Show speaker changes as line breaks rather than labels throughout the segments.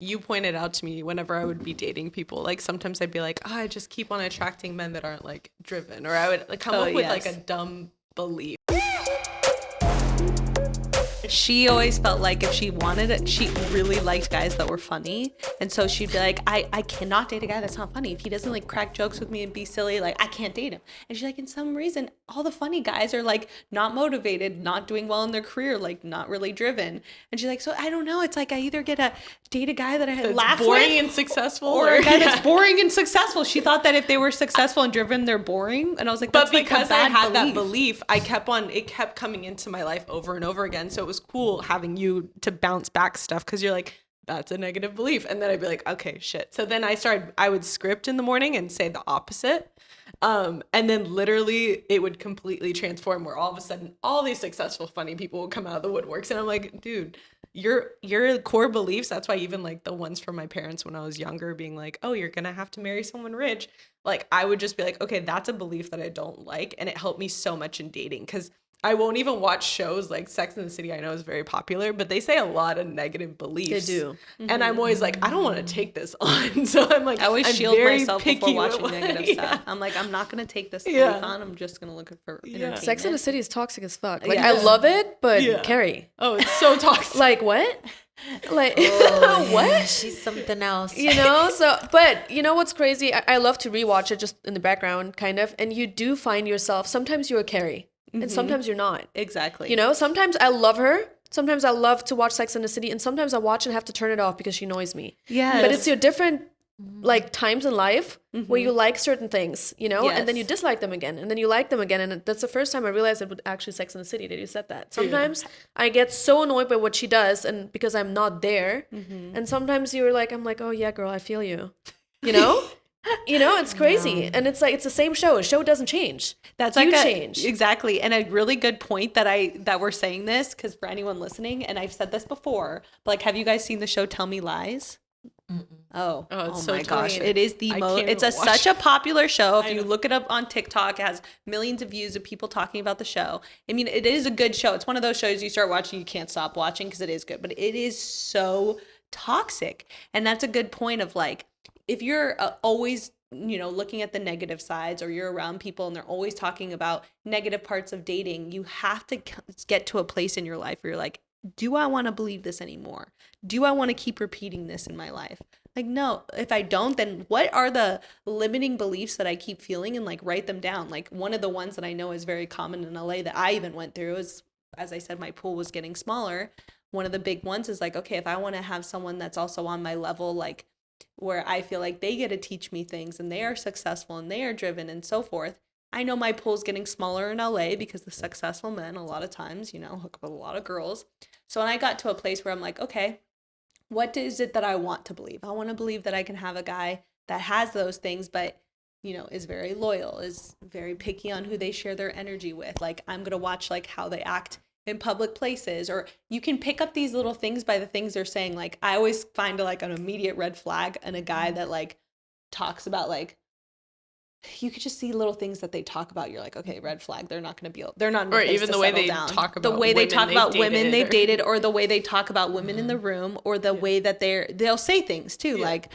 you pointed out to me whenever I would be dating people, like sometimes I'd be like, oh, I just keep on attracting men that aren't like driven, or I would like come up with like a dumb belief.
She always felt like if she wanted it, she really liked guys that were funny. And so she'd be like, I cannot date a guy that's not funny. If he doesn't like crack jokes with me and be silly, like I can't date him. And she's like, in some reason, all the funny guys are like not motivated, not doing well in their career, like not really driven. And she's like, so I don't know. It's like I either get to date a guy that I laugh
boring
with,
and successful,
or a guy that's boring and successful. She thought that if they were successful and driven, they're boring. And I was like,
but because I had that belief, it kept coming into my life over and over again. So it was cool having you to bounce back stuff, because you're like, that's a negative belief. And then I'd be like, okay, shit. So then I would script in the morning and say the opposite. And then literally it would completely transform, where all of a sudden all these successful, funny people would come out of the woodworks. And I'm like, dude, your core beliefs, that's why even like the ones from my parents when I was younger being like, oh, you're going to have to marry someone rich. Like I would just be like, okay, that's a belief that I don't like. And it helped me so much in dating, because I won't even watch shows like Sex and the City. I know is very popular, but they say a lot of negative beliefs.
They do.
Mm-hmm. And I'm always like, I don't want to take this on. So I'm like,
I always shield myself before watching negative
stuff.
Yeah. I'm like, I'm not going to take this belief on. I'm just going to look for entertainment.
Sex and the City is toxic as fuck. Like, I love it, but Carrie.
Oh, it's so toxic.
Like, what? Like, what?
She's something else.
You know? So, but you know what's crazy? I love to rewatch it just in the background, kind of. And you do find yourself, sometimes you're a Carrie. And sometimes you're not.
Exactly.
You know, sometimes I love her. Sometimes I love to watch Sex and the City. And sometimes I watch and have to turn it off because she annoys me.
Yeah.
But it's your different like times in life where you like certain things, you know, and then you dislike them again. And then you like them again. And that's the first time I realized it was actually Sex and the City that you said that. Sometimes I get so annoyed by what she does and because I'm not there. And sometimes you're like, I'm like, oh yeah, girl, I feel you. You know? You know, it's crazy. And it's like, it's the same show. A show doesn't change.
That's
you
like
change.
Exactly. And a really good point that we're saying this, because for anyone listening, and I've said this before, but like, have you guys seen the show Tell Me Lies? Oh
so
my gosh.
funny.
It is the most, it's such a popular show. If you look it up on TikTok, it has millions of views of people talking about the show. I mean, it is a good show. It's one of those shows you start watching, you can't stop watching because it is good, but it is so toxic. And that's a good point of like, if you're always, you know, looking at the negative sides, or you're around people and they're always talking about negative parts of dating, you have to get to a place in your life where you're like, do I want to believe this anymore? Do I want to keep repeating this in my life? Like, no, if I don't, then what are the limiting beliefs that I keep feeling, and like write them down. Like one of the ones that I know is very common in LA that I even went through is, as I said, my pool was getting smaller. One of the big ones is like, okay, if I want to have someone that's also on my level, like where I feel like they get to teach me things and they are successful and they are driven and so forth. I know my pool's getting smaller in LA because the successful men a lot of times, you know, hook up with a lot of girls. So when I got to a place where I'm like, okay, what is it that I want to believe? I want to believe that I can have a guy that has those things, but, you know, is very loyal, is very picky on who they share their energy with. Like I'm going to watch like how they act in public places, or you can pick up these little things by the things they're saying. Like I always find like an immediate red flag in a guy that like talks about like, you could just see little things that they talk about. You're like, okay, red flag. They're not going to be, they're not in a
or
place
even
to
the way
settle
they
down.
talk about
the way they talk about women they've dated, or the way they talk about women in the room, or the way that they'll say things too. Like,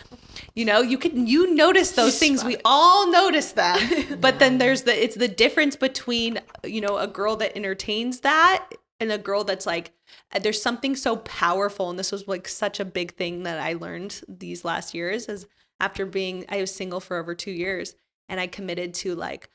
you know, you notice those things. We all notice them. But then it's the difference between, you know, a girl that entertains that and a girl that's like, there's something so powerful. And this was like such a big thing that I learned these last years, is after I was single for over 2 years. And I committed to like,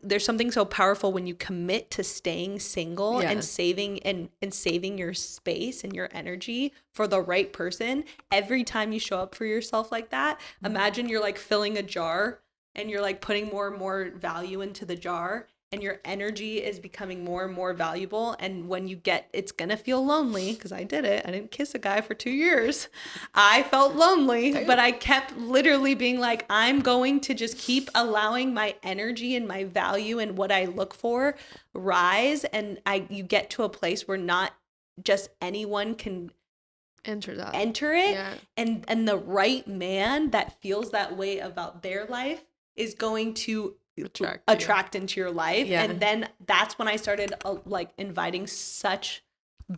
there's something so powerful when you commit to staying single and saving and saving your space and your energy for the right person. Every time you show up for yourself like that, imagine you're like filling a jar and you're like putting more and more value into the jar, and your energy is becoming more and more valuable. And when it's going to feel lonely, because I did it. I didn't kiss a guy for 2 years. I felt lonely, but I kept literally being like, I'm going to just keep allowing my energy and my value and what I look for rise. And you get to a place where not just anyone can enter it.
Yeah.
And the right man that feels that way about their life is going to attract into your life. And then that's when I started like inviting such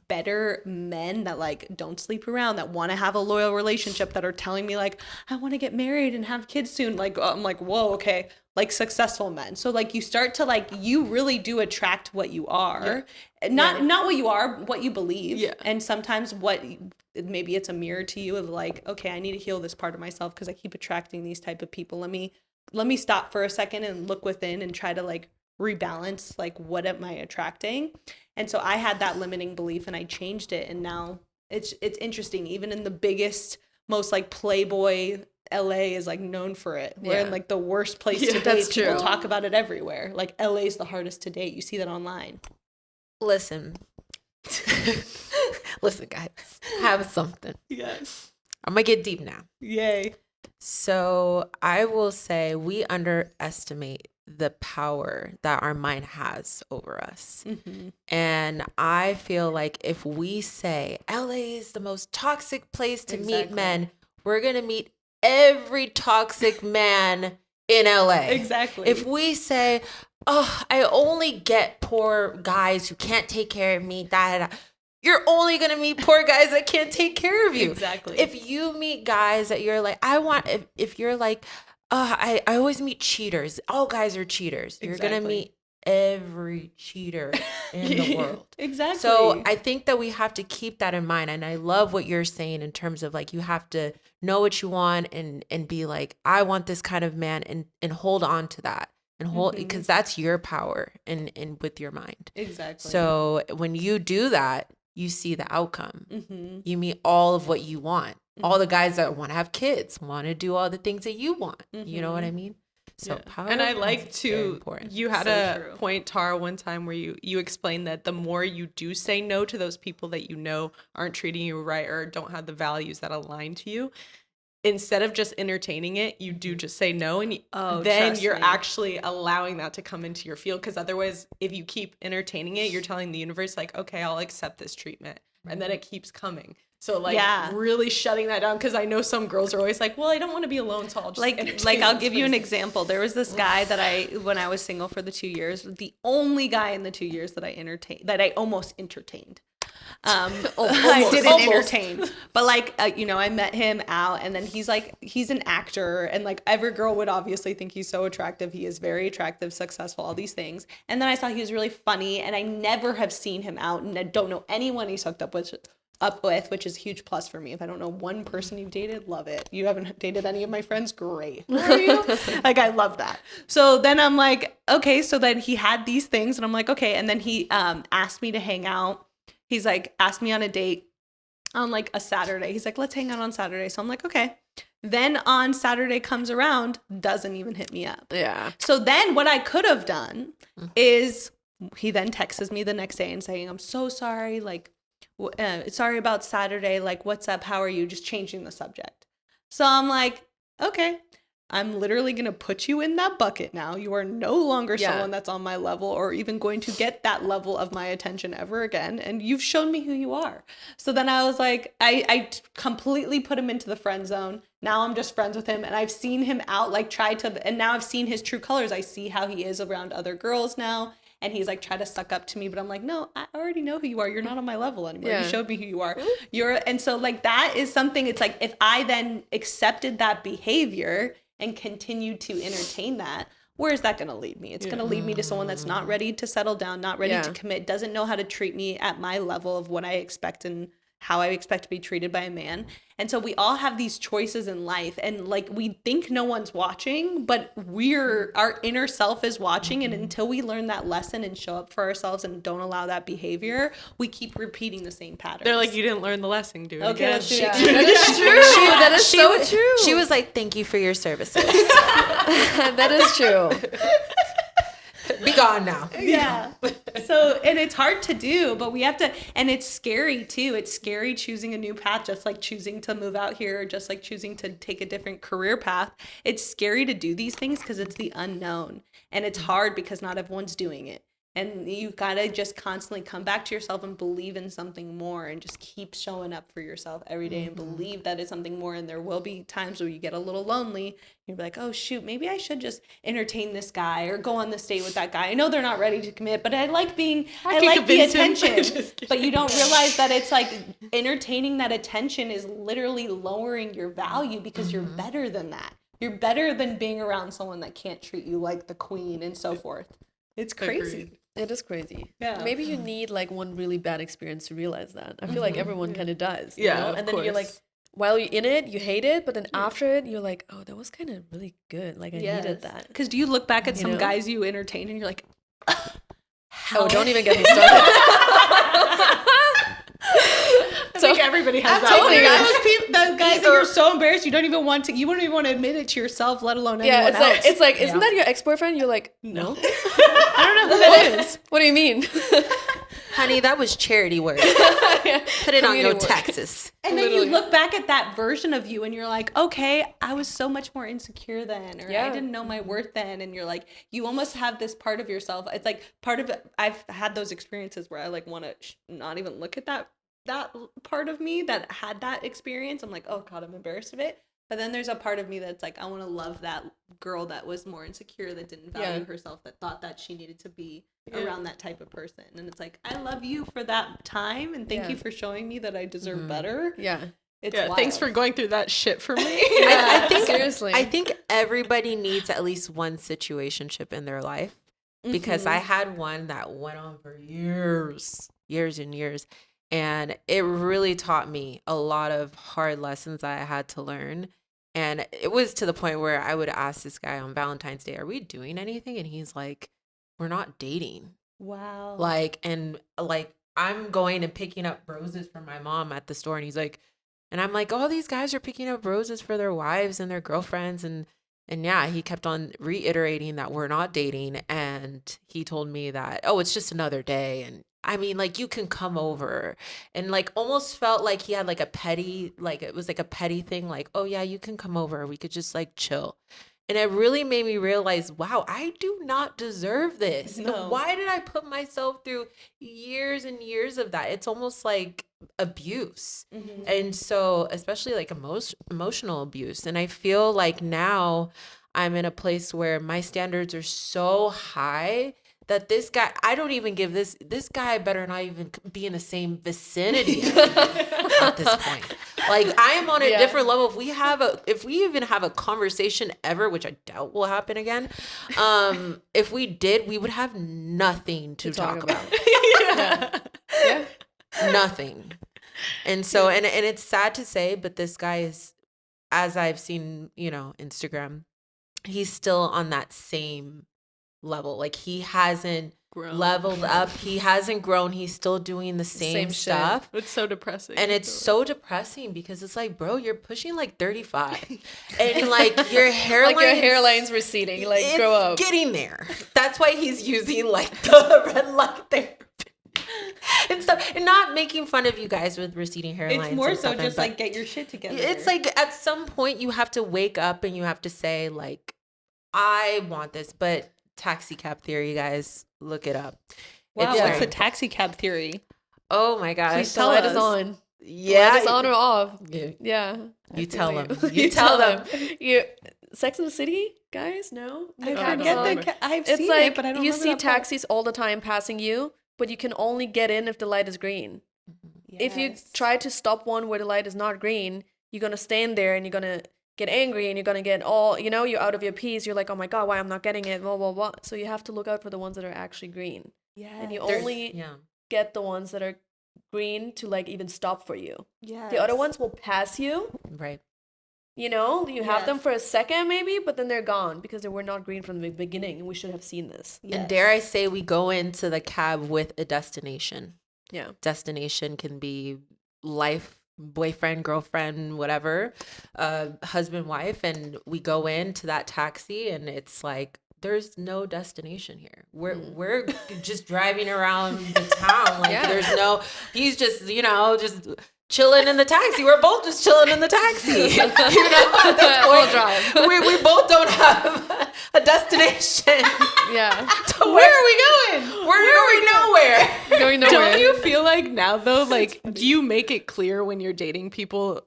better men that like don't sleep around, that want to have a loyal relationship, that are telling me like, I want to get married and have kids soon. Like, I'm like, whoa, okay. Like successful men. So like you start to like, you really do attract what you are. Not what you are, what you believe. Yeah. And sometimes maybe it's a mirror to you of like, okay, I need to heal this part of myself because I keep attracting these type of people. Let me stop for a second and look within and try to like rebalance, like, what am I attracting? And so I had that limiting belief and I changed it. And now it's interesting. Even in the biggest, most like Playboy, LA is like known for it. We're in like the worst place to date.
That's
People
true.
talk about it everywhere. Like LA is the hardest to date. You see that online.
Listen, guys, have something.
Yes.
I'm gonna get deep now.
Yay.
So I will say we underestimate the power that our mind has over us. Mm-hmm. And I feel like if we say LA is the most toxic place to meet men, we're going to meet every toxic man in LA.
Exactly.
If we say, oh, I only get poor guys who can't take care of me, you're only going to meet poor guys that can't take care of you.
Exactly.
If you meet guys that you're like, if you're like, I always meet cheaters. All guys are cheaters. You're going to meet every cheater in the world.
Exactly.
So I think that we have to keep that in mind. And I love what you're saying in terms of like, you have to know what you want and be like, I want this kind of man and hold on to that. And hold, because that's your power and with your mind.
Exactly.
So when you do that, you see the outcome. Mm-hmm. You meet all of what you want. Mm-hmm. All the guys that want to have kids, want to do all the things that you want. Mm-hmm. You know what I mean? So power.
And I like to, you had
so
a point, Tara, one time where you explained that the more you do say no to those people that you know aren't treating you right or don't have the values that align to you, instead of just entertaining it, you do just say no, and then you're actually allowing that to come into your field. Because otherwise, if you keep entertaining it, you're telling the universe like, okay, I'll accept this treatment, and then it keeps coming. So like really shutting that down, because I know some girls are always like, well, I don't want to be alone, so I'll just
like I'll give you an example. There was this guy that when I was single for the 2 years, the only guy in the 2 years that I almost entertained. I didn't entertain, but like I met him out, and then he's an actor, and like every girl would obviously think he's so attractive. He is very attractive, successful, all these things. And then I saw he was really funny, and I never have seen him out, and I don't know anyone he's hooked up with, which is a huge plus for me. If I don't know one person you've dated, love it. You haven't dated any of my friends? Great. Who are you? Like, I love that. So then I'm like, okay, so then he had these things, and I'm like, okay. And then he asked me to hang out. He's like, asked me on a date on like a Saturday. He's like, let's hang out on Saturday. So I'm like, okay. Then on Saturday comes around, doesn't even hit me up.
Yeah.
So then what I could have done is he then texts me the next day and saying, I'm so sorry. Like, sorry about Saturday. Like, what's up? How are you? Just changing the subject. So I'm like, okay. I'm literally going to put you in that bucket now. You are no longer someone that's on my level or even going to get that level of my attention ever again. And you've shown me who you are. So then I was like, I completely put him into the friend zone. Now I'm just friends with him. And I've seen him out, like and now I've seen his true colors. I see how he is around other girls now. And he's like, try to suck up to me. But I'm like, no, I already know who you are. You're not on my level anymore. You showed me who you are. And so like, that is something, it's like, if I then accepted that behavior and continue to entertain that, where is that going to lead me? It's going to lead me to someone that's not ready to settle down, not ready to commit, doesn't know how to treat me at my level of what I expect and how I expect to be treated by a man. And so we all have these choices in life, and like, we think no one's watching, but our inner self is watching. And until we learn that lesson and show up for ourselves and don't allow that behavior, we keep repeating the same patterns.
They're like, you didn't learn the lesson, dude.
Okay, let's do it.
That is true. That is so true.
She was like, thank you for your services.
That is true.
Be gone now.
Yeah. So, and it's hard to do, but we have to, and it's scary too. It's scary choosing a new path, just like choosing to move out here, just like choosing to take a different career path. It's scary to do these things because it's the unknown, and it's hard because not everyone's doing it. And you gotta just constantly come back to yourself and believe in something more and just keep showing up for yourself every day and believe that is something more. And there will be times where you get a little lonely. You'll be like, oh shoot, maybe I should just entertain this guy or go on this date with that guy. I know they're not ready to commit, but I like the attention. But you don't realize that it's like entertaining that attention is literally lowering your value because you're better than that. You're better than being around someone that can't treat you like the queen and so forth. It's crazy.
Agreed.
It is crazy.
Yeah.
Maybe you need like one really bad experience to realize that. I feel like everyone kind of does.
Yeah,
You know?
of
And then you're like,
course.
while you're in it, you hate it, but then after it, you're like, oh, that was kind of really good. Like I needed that.
Because do you look back at some
know?
guys you entertain and you're like,
Oh, don't even get me started.
I think everybody has that.
totally
one.
those guys that you're so embarrassed you wouldn't even want to admit it to yourself, let alone anyone else.
It's like, isn't that your ex-boyfriend? You're like, no.
I don't know who that is.
What do you mean?
Honey, that was charity work. Put it on your
Community work.
taxes.
And then you look back at that version of you and you're like, okay, I was so much more insecure then, or I didn't know my worth then. And you're like, you almost have this part of yourself. It's like part of it. I've had those experiences where I like want to not even look at that part of me that had that experience. I'm like, oh God, I'm embarrassed of it. But then there's a part of me that's like, I want to love that girl that was more insecure, that didn't value herself, that thought that she needed to be around that type of person. And it's like, I love you for that time. And thank you for showing me that I deserve better.
Yeah.
It's
Thanks for going through that shit for me.
I think
Seriously.
I think everybody needs at least one situationship in their life, because I had one that went on for years and years. And it really taught me a lot of hard lessons that I had to learn. And it was to the point where I would ask this guy on Valentine's Day, are we doing anything? And he's like, we're not dating.
Wow.
Like, and like, I'm going and picking up roses for my mom at the store. And he's like, and I'm like, all these guys are picking up roses for their wives and their girlfriends. And yeah, he kept on reiterating that we're not dating. And he told me that, oh, it's just another day. And I mean, like, you can come over, and like almost felt like he had like a petty, like it was like a petty thing. Like, oh yeah, you can come over. We could just like chill. And it really made me realize, wow, I do not deserve this.
No.
Why did I put myself through years and years of that? It's almost like abuse. And so, especially like emotional abuse. And I feel like now I'm in a place where my standards are so high that this guy, I don't even give this guy better not even be in the same vicinity at this point. Like, I am on a different level. If we even have a conversation ever, which I doubt will happen again, if we did, we would have nothing to talk about.
Yeah.
Nothing. And so, and it's sad to say, but this guy is, as I've seen, Instagram, he's still on that same level. Like, he hasn't leveled up. He hasn't grown. He's still doing the same stuff.
It's so depressing.
And it's so depressing because it's like, bro, you're pushing like 35 and like your hairline,
like your hairline's receding. Like, grow up.
Getting there. That's why he's using like the red light therapy and stuff, and not making fun of you guys with receding hairlines.
It's more
and
so
stuff,
just
but
like get your shit together.
it's like at some point you have to wake up and you have to say like, I want this. But taxi cab theory, guys, look it up.
Wow,
It's
what's
like,
the taxi cab theory?
oh my gosh,
Please tell us. On.
Yeah,
Light is on or off.
Yeah.
Yeah.
You tell them.
You tell them. Sex in the City, guys? No?
I
I
forget
don't
that. I've
It's
seen
like
it, but I don't
you
remember
see
that part.
taxis all the time passing you, but you can only get in if the light is green. If you
Yes.
try to stop one where the light is not green, you're going to stand there and you're going to get angry and you're going to get all, you're out of your piece. You're like, oh my God, why I'm not getting it, blah, blah, blah. So you have to look out for the ones that are actually green.
Yeah.
And you
There's-
only
yeah.
get the ones that are green to like even stop for you.
Yeah.
The other ones will pass you.
Right.
You have them
Yes.
for a second maybe, but then they're gone because they were not green from the beginning. And we should have seen this.
Yes.
And dare I say, we go into the cab with a destination.
Yeah.
Destination can be life, boyfriend, girlfriend, whatever, husband, wife. And we go into that taxi and it's like, there's no destination here. We're just driving around the town. Like, there's no, he's just, just chilling in the taxi. We're both just chilling in the taxi. At this point,
drive.
we both don't have a destination.
Yeah.
Where are we going?
We're going nowhere.
Going nowhere.
Don't you feel like now though, like, do you make it clear when you're dating people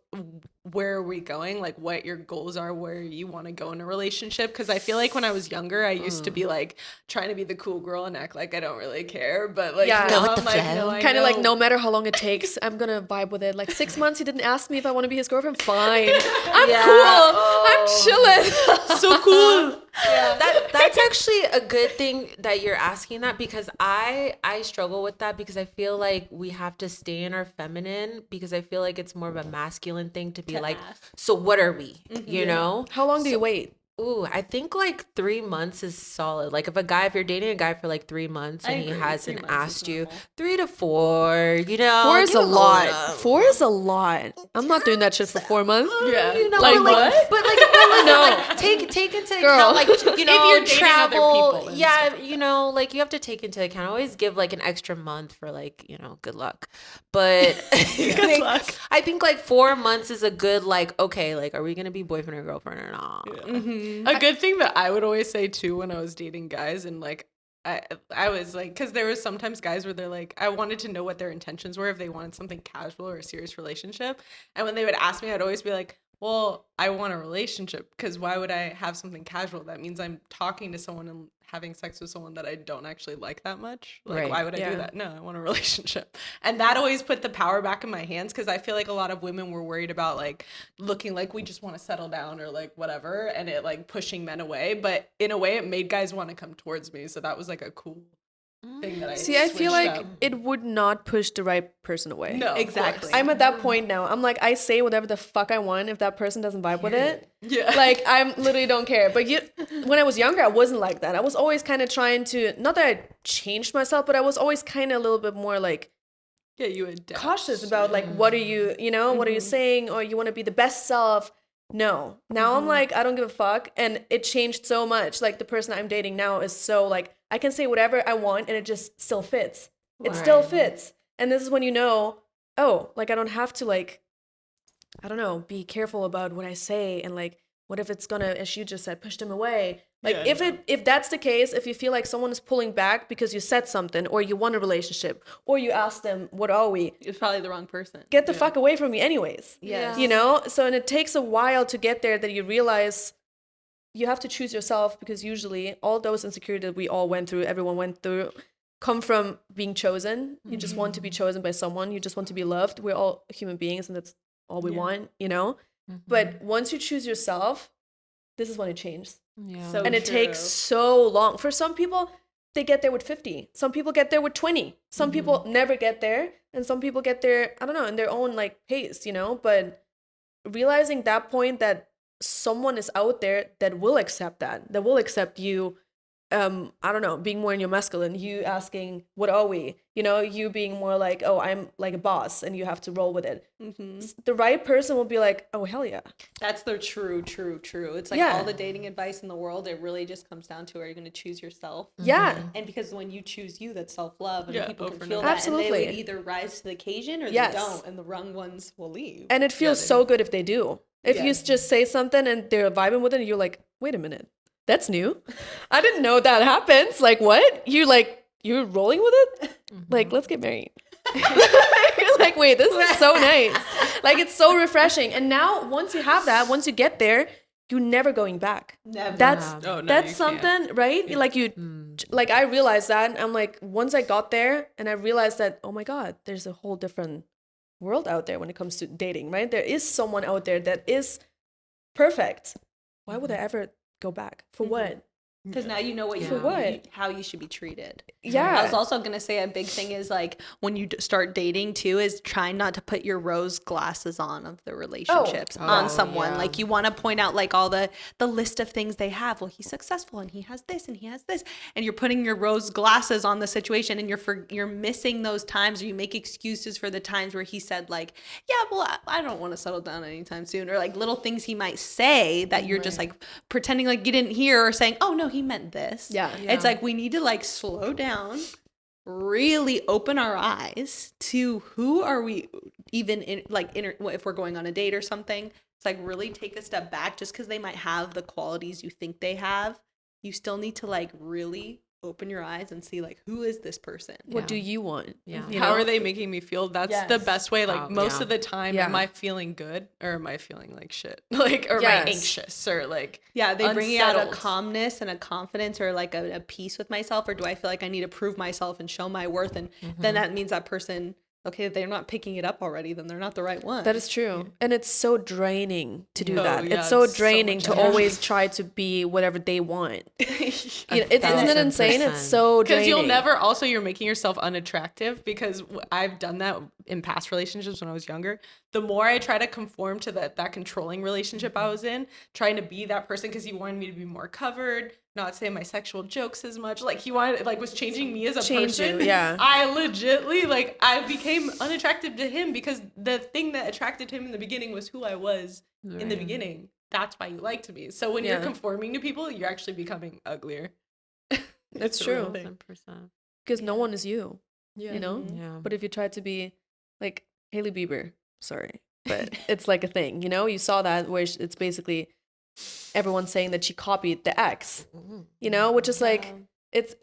where are we going, like what your goals are, where you want to go in a relationship? Because I feel like when I was younger, I used to be like trying to be the cool girl and act like I don't really care, but like
Yeah.
now
Go with
I'm
the
like,
flow.
no, I
Kind of like
know.
no matter how long it takes, I'm gonna vibe with it. Like 6 months, he didn't ask me if I want to be his girlfriend. Fine, I'm cool. I'm chilling.
So cool.
That's actually a good thing that you're asking that, because I struggle with that, because I feel like we have to stay in our feminine, because I feel like it's more of a masculine thing to be like, so what are we? You know?
How long do you wait?
Ooh, I think like 3 months is solid. Like if you're dating a guy for like 3 months and he hasn't asked you, 3 to 4, you know,
4 is
give
a
him
lot.
little-
4 is a lot. I'm not doing that shit for 4 months.
Yeah.
You know,
Like
but
what?
But listen,
No.
like take into
Girl.
account, like, you know,
you're dating other
travel.
people and
Yeah, you know, like you have to take into account. Always give like an extra month for like, you know, good luck. But I think like 4 months is a good, like, okay, like, are we gonna be boyfriend or girlfriend or not?
A good thing that I would always say too when I was dating guys, and like I was like, because there was sometimes guys where they're like, I wanted to know what their intentions were, if they wanted something casual or a serious relationship. And when they would ask me, I'd always be like, well, I want a relationship, because why would I have something casual? That means I'm talking to someone and having sex with someone that I don't actually like that much. Like,
Right.
why would I
Yeah.
do that? No, I want a relationship. And that always put the power back in my hands, because I feel like a lot of women were worried about like looking like we just want to settle down or like whatever, and it like pushing men away. But in a way, it made guys want to come towards me. So that was like a cool thing that I
See, I feel
switched
like
up.
it would not push the right person away.
No,
Exactly.
I'm at that point now. I'm like, I say whatever the fuck I want. If that person doesn't vibe with it,
Yeah.
like I'm literally don't care. But when I was younger, I wasn't like that. I was always kind of trying to, not that I changed myself, but I was always kind of a little bit more like
Yeah, you adapt.
cautious about like, what are you, what are you saying? Or you want to be the best self. No. Now I'm like, I don't give a fuck. And it changed so much. Like the person I'm dating now is so like, I can say whatever I want and it just still fits. It still fits. And this is when you know, oh, like I don't have to like, I don't know, be careful about what I say, and like, what if it's gonna, as you just said, push them away? Like
Yeah,
if that's the case, if you feel like someone is pulling back because you said something, or you want a relationship, or you ask them, what are we?
It's probably the wrong person.
Get the fuck away from me anyways.
Yes.
You know? So, and it takes a while to get there, that you realize you have to choose yourself, because usually all those insecurities that we all went through, everyone went through, come from being chosen. You just want to be chosen by someone. You just want to be loved. We're all human beings, and that's all we want, you know? But once you choose yourself, this is when it changes.
Yeah.
So
And it
true.
takes so long. For some people, they get there with 50. Some people get there with 20. Some people never get there. And some people get there, I don't know, in their own like pace, you know? But realizing that point, that someone is out there that will accept that will accept you, I don't know, being more in your masculine, you asking, what are we? You know, you being more like, oh, I'm like a boss and you have to roll with it. The right person will be like, oh, hell yeah.
That's the true. It's like
Yeah.
all the dating advice in the world, it really just comes down to, are you going to choose yourself?
Yeah.
And because when you choose you, that's self-love, and
Yeah,
people can
over and
feel
over.
that,
Absolutely.
and they would either rise to the occasion or
Yes.
they don't, and the wrong ones will leave.
And it feels so good if they do. If you just say something and they're vibing with it, and you're like, wait a minute, that's new. I didn't know that happens. Like, what? You're rolling with it? Like, let's get married. You're like, wait, this is so nice. Like, it's so refreshing. And now, once you have that, once you get there, you're never going back.
Never.
That's
Oh, no,
that's
you
something, right? Like like I realized that, and I'm like, once I got there and I realized that, oh my God, there's a whole different world out there when it comes to dating, right? There is someone out there that is perfect. Why would I ever go back? For what?
Because now you know what
For what?
how you should be treated.
Yeah.
I was also going to say a big thing is like when you start dating too, is trying not to put your rose glasses on of the relationships on someone.
yeah.
Like you want to point out like all the list of things they have. Well, he's successful and he has this and he has this, and you're putting your rose glasses on the situation, and you're missing those times, or you make excuses for the times where he said like, yeah, well, I don't want to settle down anytime soon, or like little things he might say that you're just like pretending like you didn't hear, or saying, oh no, he meant this.
Yeah.
It's like we need to like slow down, really open our eyes to who are we even in, like if we're going on a date or something. It's like really take a step back. Just because they might have the qualities you think they have you still need to like really open your eyes and see like, who is this person?
What do you want?
Yeah.
You
How
know?
are they making me feel? That's the best way. Like most of the time,
Yeah.
am I feeling good or am I feeling like shit? Like, or am I anxious or like,
yeah, they bring out a
unsettled?
calmness and a confidence or like a peace with myself, or do I feel like I need to prove myself and show my worth? And then that means that person, okay, if they're not picking it up already, then they're not the right one.
That is true. And it's so draining to do
Oh,
that.
yeah,
it's so
it's so
draining
much
to
energy.
always try to be whatever they want. Isn't it insane?
1000%.
It's so draining.
Because you'll never, also you're making yourself unattractive, because I've done that in past relationships when I was younger. The more I try to conform to that controlling relationship I was in, trying to be that person because he wanted me to be more covered, not say my sexual jokes as much. Like he wanted, like was changing me as a person.
you, yeah.
I legitly, like I became unattractive to him because the thing that attracted him in the beginning was who I was in the beginning. That's why you liked me. So when you're conforming to people, you're actually becoming uglier.
It's true.
100%.
Because no one is you,
Yeah.
you know?
Yeah.
But if you try to be like Hailey Bieber, sorry, but it's like a thing, you know? You saw that where it's basically everyone saying that she copied the ex, you know? Which is like,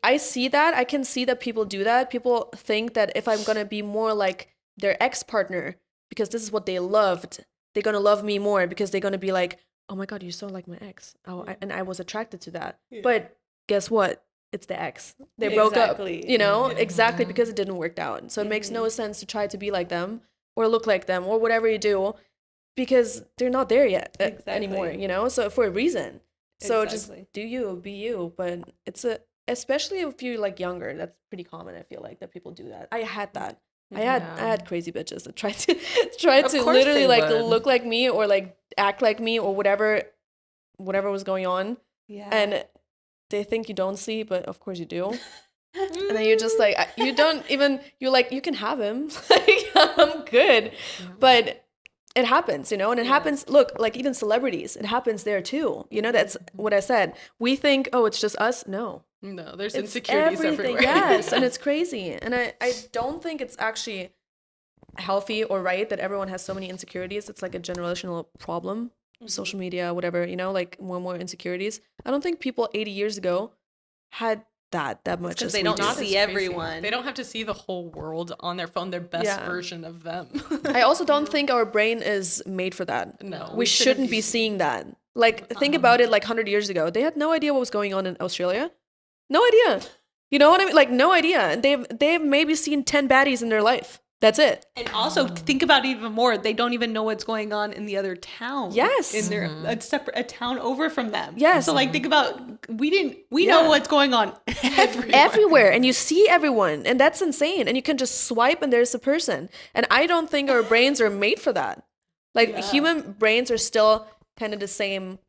I see that. I can see that people do that. People think that if I'm going to be more like their ex-partner because this is what they loved, they're going to love me more because they're going to be like, oh my God, you're so like my ex. And I was attracted to that. Yeah. But guess what? It's the ex. They broke up, you know, exactly because it didn't work out. So it makes no sense to try to be like them or look like them or whatever you do because they're not there yet anymore, you know, so for a reason. So just do you, be you. But especially if you're like younger, that's pretty common. I feel like that people do that. I had that. I had crazy bitches that tried to literally like look like me or like act like me or whatever was going on. Yeah. And they think you don't see, but of course you do. And then you're just like, you don't even, you're like, you can have him. Like, I'm good. Yeah. But it happens, you know, and it happens, look, like even celebrities, it happens there too. You know, that's what I said. We think, oh, it's just us. No,
there's insecurities everywhere.
Yes, and it's crazy. And I don't think it's actually healthy or right that everyone has so many insecurities. It's like a generational problem. Social media, whatever, you know, like more insecurities. I don't think people 80 years ago had that much.
Because they don't see everyone.
They don't have to see the whole world on their phone, their best version of them.
I also don't think our brain is made for that.
No.
We shouldn't be seeing that. Like, think about it like 100 years ago. They had no idea what was going on in Australia. No idea. You know what I mean? Like, no idea. And they've maybe seen 10 baddies in their life. That's it.
And also think about it even more. They don't even know what's going on in the other town.
Yes.
In their a town over from them.
Yes.
So like think about we know what's going on
everywhere. And you see everyone. And that's insane. And you can just swipe and there's a person. And I don't think our brains are made for that. Like human brains are still kind of the same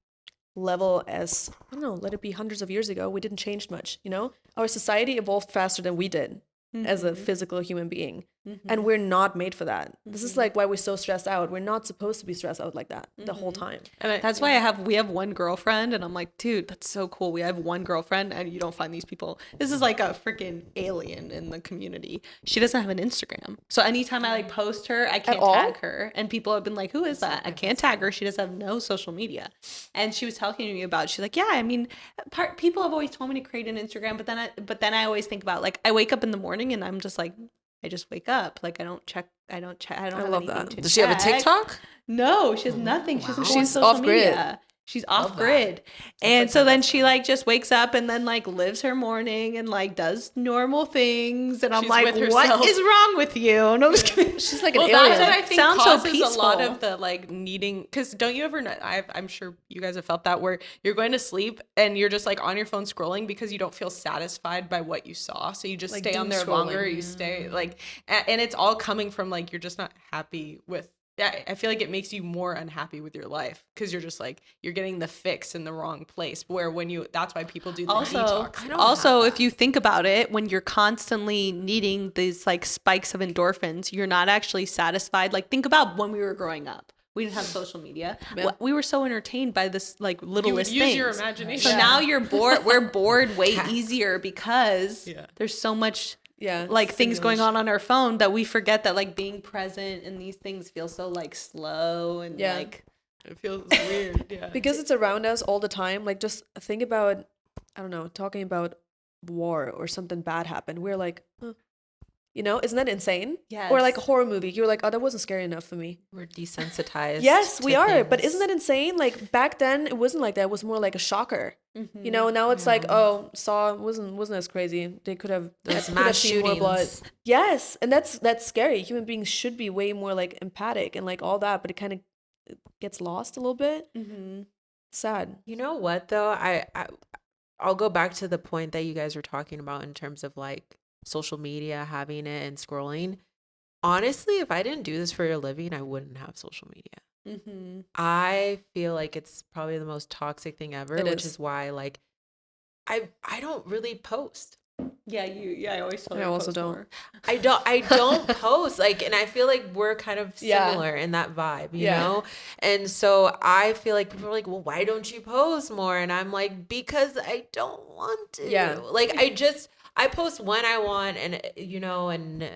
level as, I don't know, let it be hundreds of years ago. We didn't change much, you know? Our society evolved faster than we did. As a physical human being. And we're not made for that. This is like why we're so stressed out. We're not supposed to be stressed out like that the whole time.
And that's why we have one girlfriend, and I'm like, dude, that's so cool. We have one girlfriend and you don't find these people. This is like a freaking alien in the community. She doesn't have an Instagram. So anytime I like post her, I can't tag her. And people have been like, who is that? I can't tag her. She doesn't have no social media. And she was talking to me about, she's like, yeah, I mean, people have always told me to create an Instagram, but then I always think about, like, I wake up in the morning and I'm just like, I just wake up. Like, I don't have anything to check.
Does she have a TikTok?
No, she has nothing. Wow.
She's off grid.
She's off grid. And so then she like just wakes up and then like lives her morning and like does normal things. And I'm like, what is wrong with you? And I'm just kidding.
She's like an alien.
That's what I think
sounds
causes
so peaceful.
A lot of the like needing, because don't you ever know, I'm sure you guys have felt that, where you're going to sleep and you're just like on your phone scrolling because you don't feel satisfied by what you saw. So you just like stay on there longer. You stay like, and it's all coming from like, you're just not happy with. Yeah, I feel like it makes you more unhappy with your life because you're just like, you're getting the fix in the wrong place. Where that's why people do the detox.
Also, if you think about it, when you're constantly needing these like spikes of endorphins, you're not actually satisfied. Like, think about when we were growing up. We didn't have social media. Yeah. We were so entertained by this like littlest things.
Use your imagination.
So now you're bored. We're bored way easier because there's so much like things going on our phone that we forget that like being present in these things feels so like slow and like
it feels weird.
Because it's around us all the time. Like, just think about I don't know, talking about war or something bad happened, we're like, you know, isn't that insane?
Yes.
Or like a horror movie, you're like, oh, that wasn't scary enough for me.
We're desensitized.
Yes, we
to
are. But
things.
isn't that insane? Like back then, it wasn't like that. It was more like a shocker.
Mm-hmm.
You know, now it's like, oh, Saw wasn't as crazy. They could have
mass
seen more blood.
shootings.
Yes, and that's scary. Human beings should be way more like empathic and like all that, but it kind of gets lost a little bit.
Mm-hmm.
Sad.
You know what though? I'll go back to the point that you guys were talking about in terms of like social media, having it and scrolling. Honestly, if I didn't do this for a living, I wouldn't have social media.
Mm-hmm.
I feel like it's probably the most toxic thing ever, which is why like I don't really post.
Yeah, I always tell you
I
to
also
post
don't.
more.
I don't post, like, and I feel like we're kind of similar in that vibe, you know? And so I feel like people are like, well, why don't you post more? And I'm like, because I don't want to.
Yeah.
Like, I post when I want, and you know, and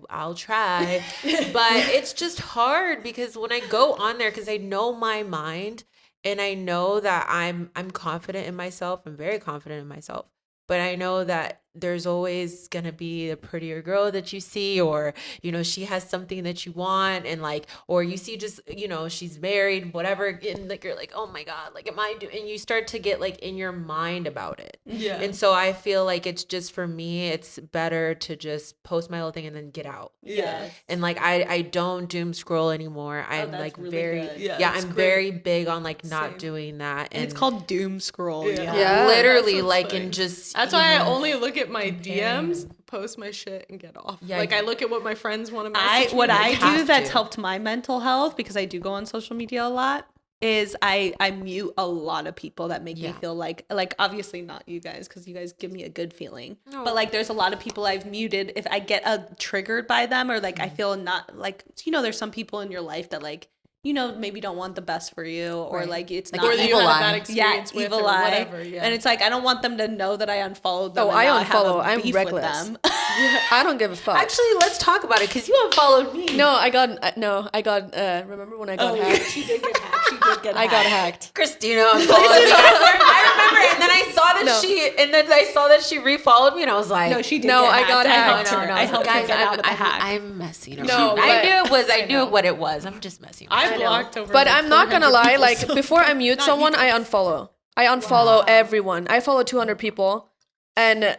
I'll try, but it's just hard because when I go on there, because I know my mind and I know that I'm confident in myself. I'm very confident in myself. But I know that there's always going to be a prettier girl that you see, or, you know, she has something that you want, and like, or you see just, you know, she's married, whatever. And like, you're like, oh my God, like, am I doing, and you start to get like in your mind about it.
Yeah.
And so I feel like it's just, for me, it's better to just post my little thing and then get out.
Yeah.
And like, I don't doom scroll anymore. I'm
that's
like
really
very,
good.
Yeah, it's
I'm
great.
very big on like not
Same.
doing that.
And it's called doom scroll.
Yeah.
Yeah.
Literally,
That's what's
like,
funny.
and just,
That's
you
why I
know,
only look at my
comparing.
DMs, post my shit, and get off.
Yeah,
Like, I look at what my friends want to message me.
What
and
I
have
do that's
to.
helped my mental health, because I do go on social media a lot, is I mute a lot of people that make me feel like obviously not you guys, because you guys give me a good feeling.
No.
But like there's a lot of people I've muted if I get triggered by them, or like I feel not like, you know, there's some people in your life that like, you know, maybe don't want the best for you, or
Right.
like it's
Like
not
or that you
evil
had a
eye.
bad experience with,
evil
or
eye.
whatever. Yeah.
And it's like I don't want them to know that I unfollowed them.
Oh,
and
I
now have a
unfollow. I'm
beef
reckless.
with them.
I don't give a fuck.
Actually, let's talk about it, because you unfollowed me.
no, I got remember when I got hacked?
She did get hacked. She did get
I got hacked.
Kristina unfollowed me. I remember, and then I saw that she refollowed me, and I was like,
No, she did.
No,
get
I
hacked.
got
I
hacked.
helped her. I helped her
guys,
get out of the hack.
I'm messing around.
No,
I
but-
knew what it was. I'm just messing around.
I blocked over.
But
like
I'm not gonna
400
lie,
people,
like
so-
before I mute someone, I unfollow. I unfollow everyone. I follow 200 people, and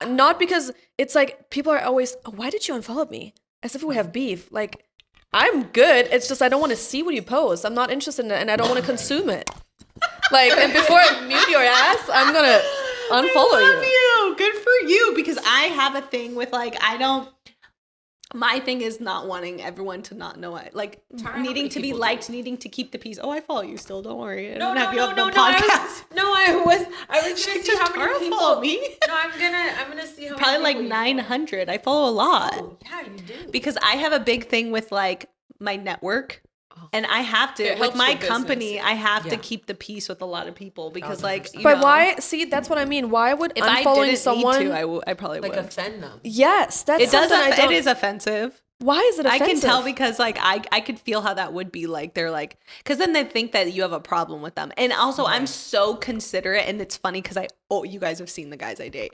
not because it's like people are always, oh, why did you unfollow me? As if we have beef. Like, I'm good. It's just I don't want to see what you post. I'm not interested in it, and I don't want to consume it. Like, and before I mute your ass, I'm gonna unfollow
I love
you.
you. Good for you, because I have a thing with like my thing is not wanting everyone to not know it. Like needing to be liked, needing to keep the peace. Oh, I follow you still. Don't worry. I don't have you on the podcast.
I was gonna see how many
Tara
people
follow me.
No, I'm gonna see how
Probably
many
like
people you
900. I follow a lot.
follow. Yeah, you do.
Because I have a big thing with like my network. And I have to,
It
with
helps
my
with business,
company,
yeah.
I have to
Yeah.
keep the peace with a lot of people, because
1000%.
like, you
But
know,
why? See, that's what I mean. Why would
if I
unfollowing
didn't
someone?
need to, I probably
Like
would.
offend them.
Yes, that's
It does.
something I don't.
It is offensive.
Why is it
I
offensive?
can tell, because like I could feel how that would be like. They're like, because then they think that you have a problem with them. And also, I'm so considerate, and it's funny because you guys have seen the guys I date.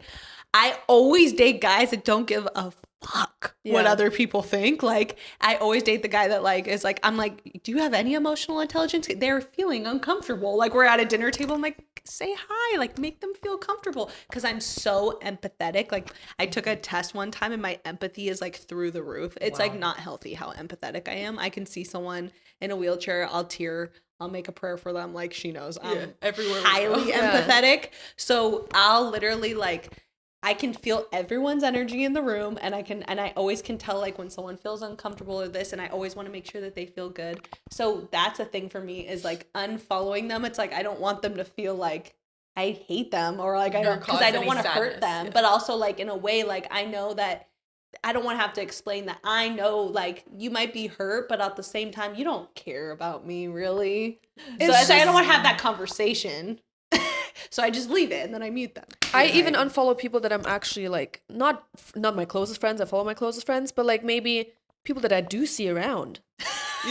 I always date guys that don't give a fuck what
Yeah.
other people think. Like, I always date the guy that like is like, I'm like, do you have any emotional intelligence? They're feeling uncomfortable. Like, we're at a dinner table. I'm like, say hi, like make them feel comfortable, because I'm so empathetic. Like, I took a test one time and my empathy is like through the roof. It's like not healthy how empathetic I am. I can see someone in a wheelchair, I'll tear, I'll make a prayer for them. Like, she knows I'm
everywhere we go.
highly empathetic. So I'll literally like, I can feel everyone's energy in the room, and I always can tell like when someone feels uncomfortable or this, and I always want to make sure that they feel good. So that's a thing for me, is like unfollowing them. It's like I don't want them to feel like I hate them, or like I don't, because I don't want to hurt them. But also like in a way, like I know that I don't want to have to explain that. I know like you might be hurt, but at the same time you don't care about me really. So I don't want to have that conversation. So I just leave it and then I mute them.
I even unfollow people that I'm actually like not my closest friends. I follow my closest friends, but like maybe people that I do see around.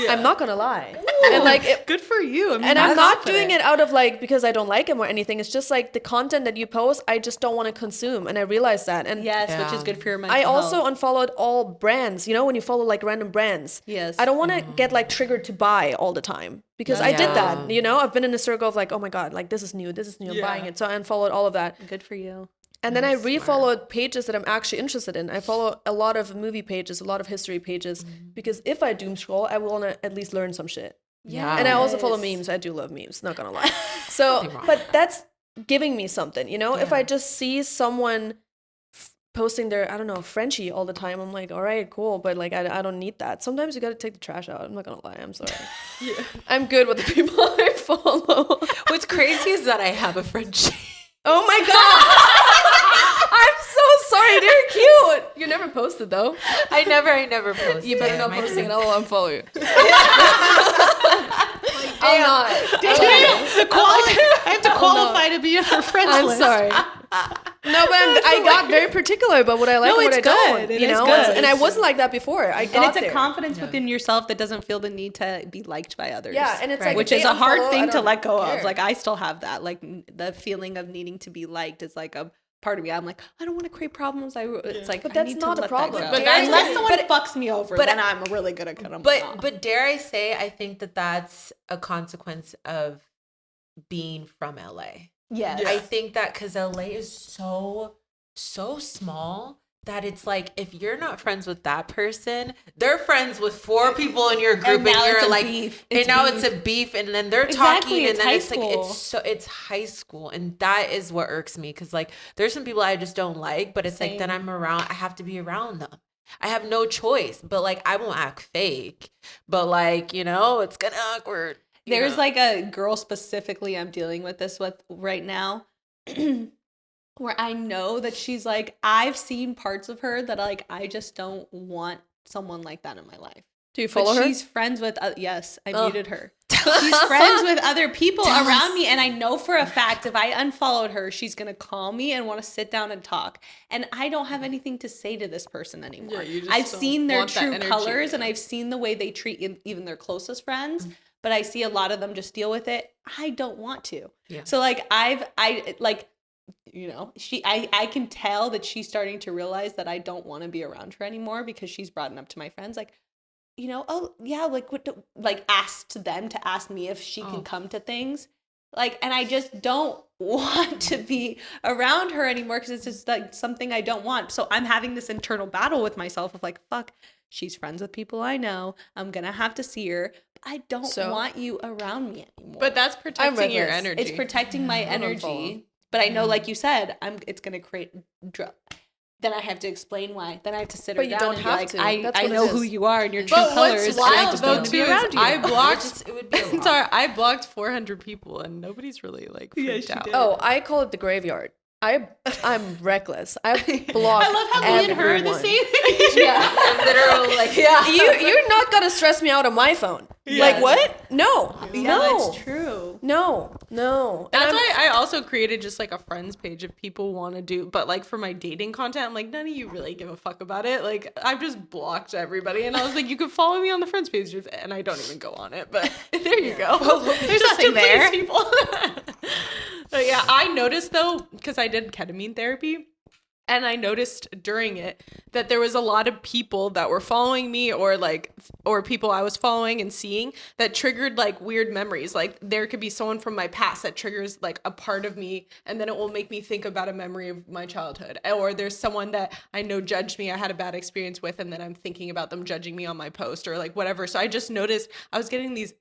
I'm not gonna lie. And like,
good for you. I mean,
and I'm not doing it out of like because I don't like him or anything. It's just like the content that you post, I just don't want to consume, and I realize that. And
which is good for your mental
I
health.
also unfollowed all brands. You know, when you follow like random brands.
Yes.
I don't want to get like triggered to buy all the time because I did that. You know, I've been in a circle of like, oh my god, like this is new, I'm buying it. So I unfollowed all of that.
Good for you.
And then I refollowed pages that I'm actually interested in. I follow a lot of movie pages, a lot of history pages, because if I doom scroll, I want to at least learn some shit.
Yeah.
And I also follow memes. I do love memes, not gonna lie. So, but that's giving me something, you know? If I just see someone posting their, I don't know, Frenchie all the time, I'm like, all right, cool, but like, I don't need that. Sometimes you gotta take the trash out. I'm not gonna lie, I'm sorry. I'm good with the people I follow.
What's crazy is that I have a Frenchie.
Oh my god! I'm so sorry. They're cute. You never posted though.
I never posted.
You better not
My
post it.
thing-
I'll unfollow you. I'll not.
I have to qualify to be on her friends
I'm
list.
sorry. No, but I got very particular about what I like and what I don't.
It
You
is
know,
good.
and I wasn't like that before. I got
And it's
there.
a confidence within yourself that doesn't feel the need to be liked by others.
Yeah, and it's like
which
if
is
they
a hard
unfollow, I
thing to
don't
let go
care.
of. Like I still have that. Like the feeling of needing to be liked is like a part of me. I'm like, I don't want to create problems. It's like,
But
I
that's
need
not
to
a
let
problem.
That go.
But
that's-
unless someone
but-
fucks me over, then I'm really good at cutting them off.
But dare I say, I think that's a consequence of being from LA.
yes.
I think that because LA is so small that it's like if you're not friends with that person, they're friends with 4 people in your group, and,
now it's
you're
a
like,
beef.
and
It's
now
beef.
it's a beef, and then they're
Exactly,
talking,
it's
and then
high
it's
school.
like it's high school, and that is what irks me because like there's some people I just don't like, but it's like that I'm around, I have to be around them. I have no choice, but like I won't act fake, but like you know it's kind of awkward.
There's like a girl specifically I'm dealing with this with right now where I know that she's like, I've seen parts of her that like I just don't want someone like that in my life.
Do you follow
But
her?
she's friends with yes, I muted her. She's friends with other people around me, and I know for a fact if I unfollowed her, she's gonna call me and want to sit down and talk. And I don't have anything to say to this person anymore.
you just
I've
don't
seen their
want that
true
energy.
colors, and I've seen the way they treat even their closest friends. But I see a lot of them just deal with it. I don't want to.
Yeah.
So like I like, you know, I can tell that she's starting to realize that I don't want to be around her anymore because she's brought it up to my friends like, you know, oh yeah, like asked them to ask me if she can come to things. Like, and I just don't want to be around her anymore because it's just like something I don't want. So I'm having this internal battle with myself of like, fuck, she's friends with people I know. I'm going to have to see her. I don't want you around me anymore.
But that's protecting your
reckless.
energy.
It's protecting my energy. But I know, like you said, it's going to create then I have to explain why. Then I have to sit her
But you
down
don't
and
have
be like,
to.
I
That's what it
know
is.
who you are and your true
But
colors.
what's
and I
wild
just
though
don't want to
too
be
is
around you.
I blocked.
It would be a lot.
Sorry, I blocked 400 people and nobody's really like freaked out.
Oh, I call it the graveyard. I'm reckless. I block.
I love how me and her are the
everyone.
same.
Literal like
You're not gonna stress me out on my phone. Like what? No, no,
That's true.
no. And
That's
I'm-
why I also created just like a friends page if people want to do, but like for my dating content, I'm like, none of you really give a fuck about it. Like I've just blocked everybody, and I was like, you could follow me on the friends page, and I don't even go on it. But there you go. There's just
something
to
there.
please people. But yeah, I noticed though, because I did ketamine therapy. And I noticed during it that there was a lot of people that were following me or people I was following and seeing that triggered like weird memories. Like there could be someone from my past that triggers like a part of me and then it will make me think about a memory of my childhood. Or there's someone that I know judged me, I had a bad experience with, and then I'm thinking about them judging me on my post or like whatever. So I just noticed I was getting these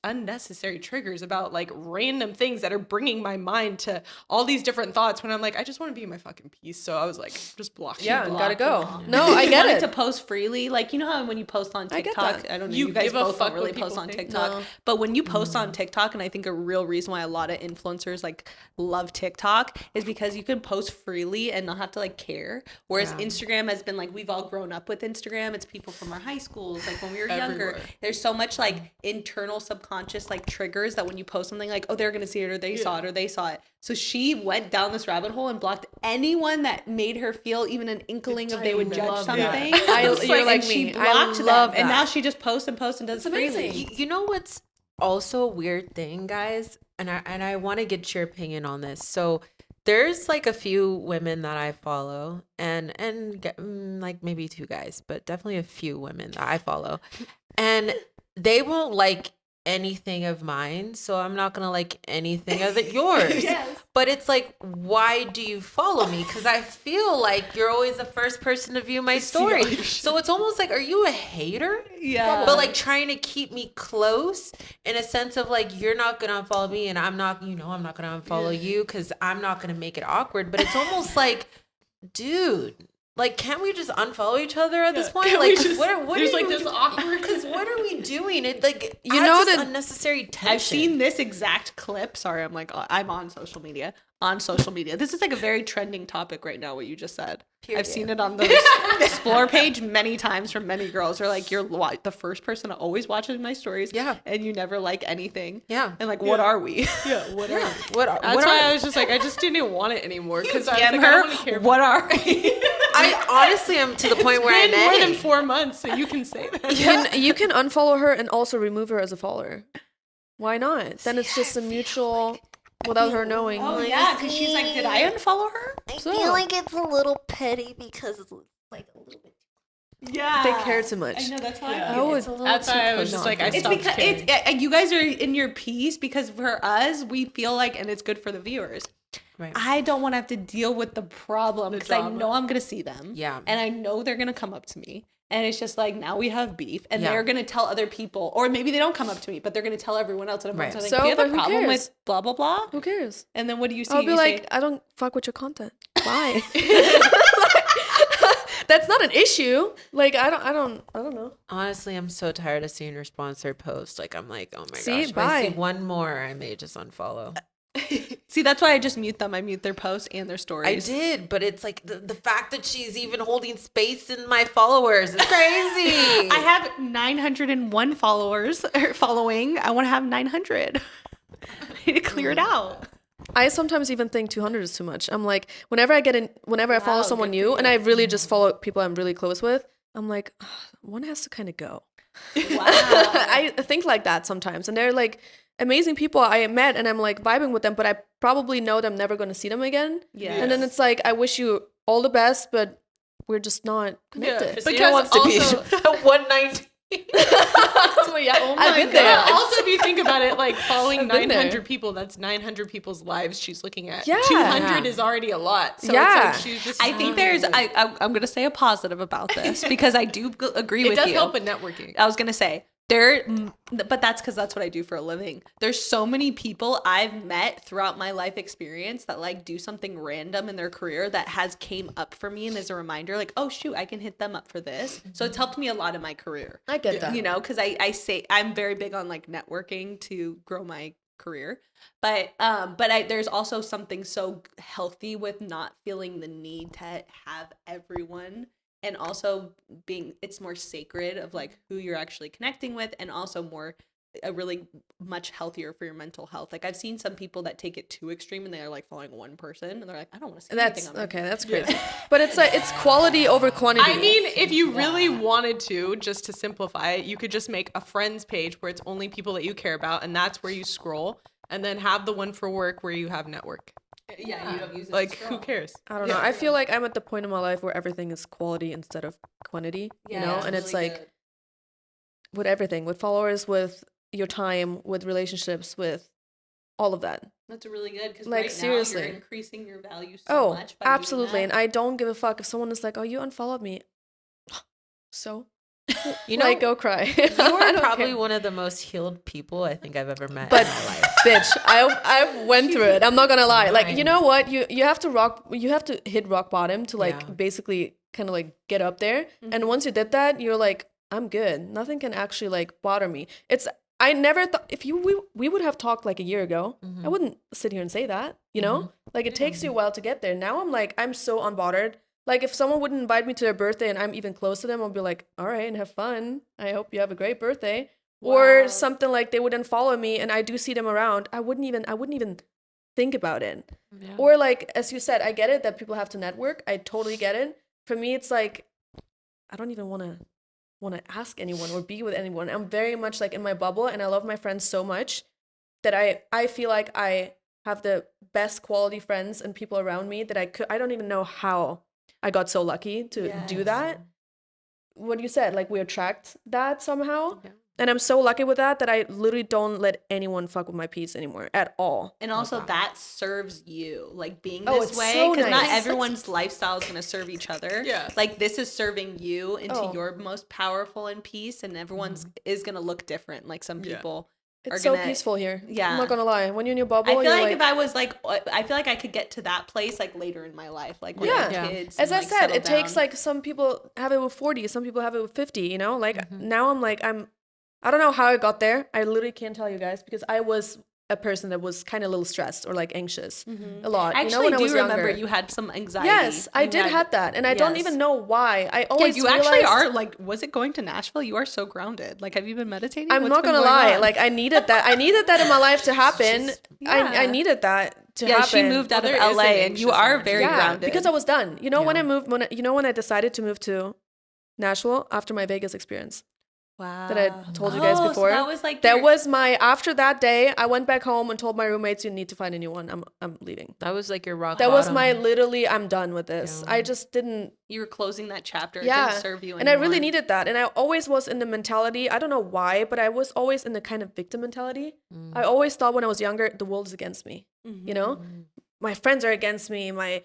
unnecessary triggers about like random things that are bringing my mind to all these different thoughts when I'm like, I just want to be in my fucking peace. So I was like, just block.
Yeah,
block.
gotta go. No, I get
wanted
it.
to post freely, like you know how when you post on
get
TikTok,
that.
I don't know,
You
you guys
give a
both
fuck
don't really
what
post
people
on
think.
TikTok,
No.
but when you post on TikTok, and I think a real reason why a lot of influencers like love TikTok is because you can post freely and not have to like care. Whereas Instagram has been like, we've all grown up with Instagram. It's people from our high schools, like when we were younger.
Everywhere.
There's so much like internal subconscious like triggers that when you post something like, oh, they're gonna see it or they saw it or they saw it. So she went down this rabbit hole and blocked anyone that made her feel even an inkling of they would judge
love
something.
that.
You're like
and she
me.
blocked
I love
them. And
that.
now she just posts and posts and does
It's
freely.
amazing.
You know what's also a weird thing, guys? And I want to get your opinion on this. So there's like a few women that I follow and like maybe 2 guys, but definitely a few women that I follow. And they won't like anything of mine, so I'm not gonna like anything of yours.
Yes.
But it's like, why do you follow me? Because I feel like you're always the first person to view my story. So it's almost like, are you a hater?
Yeah.
But like trying to keep me close in a sense of like, you're not gonna unfollow me and I'm not gonna unfollow you because I'm not gonna make it awkward. But it's almost like, dude, like, can't we just unfollow each other at this point?
Can't
Like,
we just-
what
there's
are
like
you,
this awkward.
because what are we doing? It like
You
adds
know
this
that-
unnecessary tension.
I've seen this exact clip. Sorry, I'm on social media. This is like a very trending topic right now, what you just said. I've seen it on the Explore page many times from many girls. They're like, you're the first person to always watches my stories.
Yeah.
And you never like anything.
Yeah.
And like, what are we?
Yeah, what are
Yeah.
That's why I was just like, I just didn't want it anymore because I was
DM
like, I
her,
don't want to care.
what are we?
I honestly am to the point where
It's been
I'm
more than 4 months, so you can say that.
You can unfollow her and also remove her as a follower. Why not? Then it's just a mutual without her knowing.
Oh, yeah, because she's like, did I unfollow her?
I
So-
feel like it's a little petty because it's like a little bit.
Yeah.
They care too much.
I know, that's why
Yeah.
I feel
would-
It's a little
That's
too
why I was
close.
just like, I
It's
stopped
because
caring.
you guys are in your piece because for us, we feel like, and it's good for the viewers.
Right.
I don't want to have to deal with the problem because I
drama.
know I'm going to see them.
Yeah.
And I know they're going to come up to me. And it's just like, now we have beef. And
Yeah.
they're going to tell other people, or maybe they don't come up to me, but they're going to tell everyone else. And everyone's
Right.
like,
So,
do you have
but
a
who
problem
cares?
with blah, blah, blah?
Who cares?
And then what do you see?
I'll be
You
like,
say,
I don't fuck with your content. Bye. That's not an issue. Like I don't know.
Honestly, I'm so tired of seeing your sponsored post. Like, I'm like, oh my
See,
gosh, if I see
bye.
one more, I may just unfollow.
see, that's why I just mute them. I mute their posts and their
I
stories.
did, but it's like the fact that she's even holding space in my followers is crazy.
I have 901 followers or following. I want to have 900. I need to clear it out.
I sometimes even think 200 is too much. I'm like, whenever I follow
Wow,
someone
good for
new,
you.
and I really just follow people I'm really close with, I'm like, one has to kind of go.
Wow.
I think like that sometimes, and they're like amazing people I met, and I'm like vibing with them, but I probably know that I'm never going to see them again.
Yeah.
And then it's like, I wish you all the best, but we're just not connected.
Christina
Because
wants to
also,
be.
119.
So, yeah, I've been
Yeah,
there.
also, if you think about it, like following
I've been
900
there.
people, that's 900 people's lives she's looking at.
Yeah.
200 is already a lot. So
Yeah.
it's like she's just.
I think there's, I'm going to say a positive about this because I do agree
it
with
does
you.
help with networking.
I was going to say, but that's because that's what I do for a living. There's so many people I've met throughout my life experience that like do something random in their career that has came up for me and as a reminder, like, oh shoot, I can hit them up for this. So it's helped me a lot in my career.
I get that.
You know, because I say I'm very big on like networking to grow my career, but there's also something so healthy with not feeling the need to have everyone. And also it's more sacred of like who you're actually connecting with, and also really much healthier for your mental health. Like I've seen some people that take it too extreme and they're like following one person and they're like, I don't want to see
That's
anything on
okay. That's crazy. But it's like it's quality over quantity.
I mean, if you really wanted to, just to simplify it, you could just make a friends page where it's only people that you care about, and that's where you scroll, and then have the one for work where you have network.
Yeah, you don't use it.
Like, who cares?
I don't know. I feel like I'm at the point in my life where everything is quality instead of quantity, you know? And it's like with everything, with followers, with your time, with relationships, with all of that.
That's really good because
Like,
right
seriously.
now you're increasing your value so
Oh,
much. By doing
absolutely. And
that.
I don't give a fuck if someone is like, oh, you unfollowed me. So?
You know,
Like, go cry.
you
I
are
don't
probably
care.
one of the most healed people I think I've ever met
But
in my life.
bitch, I've went through it. I'm not gonna lie. Like, you
Fine.
know what? You have to hit rock bottom to like
Yeah.
basically kind of like get up there. And once you did that, you're like, I'm good. Nothing can actually like bother me. I never thought if we would have talked like a year ago, I wouldn't sit here and say that, you know? Like it takes you a while to get there. Now I'm like, I'm so unbothered. Like if someone wouldn't invite me to their birthday and I'm even close to them, I'll be like, all right, and have fun. I hope you have a great birthday. Or something like they wouldn't follow me and I do see them around. I wouldn't even think about it.
Yeah.
Or like, as you said, I get it that people have to network. I totally get it. For me, it's like, I don't even want to ask anyone or be with anyone. I'm very much like in my bubble, and I love my friends so much that I feel like I have the best quality friends and people around me that I don't even know how I got so lucky to do that. What you said, like we attract that somehow. Yeah. And I'm so lucky with that I literally don't let anyone fuck with my peace anymore at all.
And also that serves you, like being
Oh,
this
it's
way,
so
because not
nice.
everyone's lifestyle is going to serve each other.
Yeah.
Like this is serving you into your most powerful in peace, and everyone's is going to look different. Like some people are
It's
gonna,
so peaceful here.
Yeah.
I'm not going to lie. When you're in your bubble,
I feel
you're
like if I was like, I feel like I could get to that place like later in my life, like when I have kids.
As
and,
I
like,
said, it
settle
takes
down.
like some people have it with 40, some people have it with 50, you know? Like now I don't know how I got there. I literally can't tell you guys because I was a person that was kind of a little stressed or like anxious a lot.
I
When I was
remember
younger.
you had some anxiety.
Yes, I did have that. And I don't even know why. I always
you
realized,
actually are like, was it going to Nashville? You are so grounded. Like, have you been meditating?
I'm not going to lie. Like, I needed that. I needed that in my life to happen. I needed that to happen.
She moved out of LA and you are very grounded.
Because I was done. You know, when I decided to move to Nashville after my Vegas experience.
Wow.
That I told you guys before.
So that was like
after that day, I went back home and told my roommates, you need to find a new one. I'm leaving.
That was like your rock
That
bottom.
was my literally, I'm done with this. I just didn't.
You were closing that chapter. It didn't serve you anymore.
And I really needed that. And I always was in the mentality, I don't know why, but I was always in the kind of victim mentality. I always thought when I was younger, the world is against me. You know? My friends are against me. My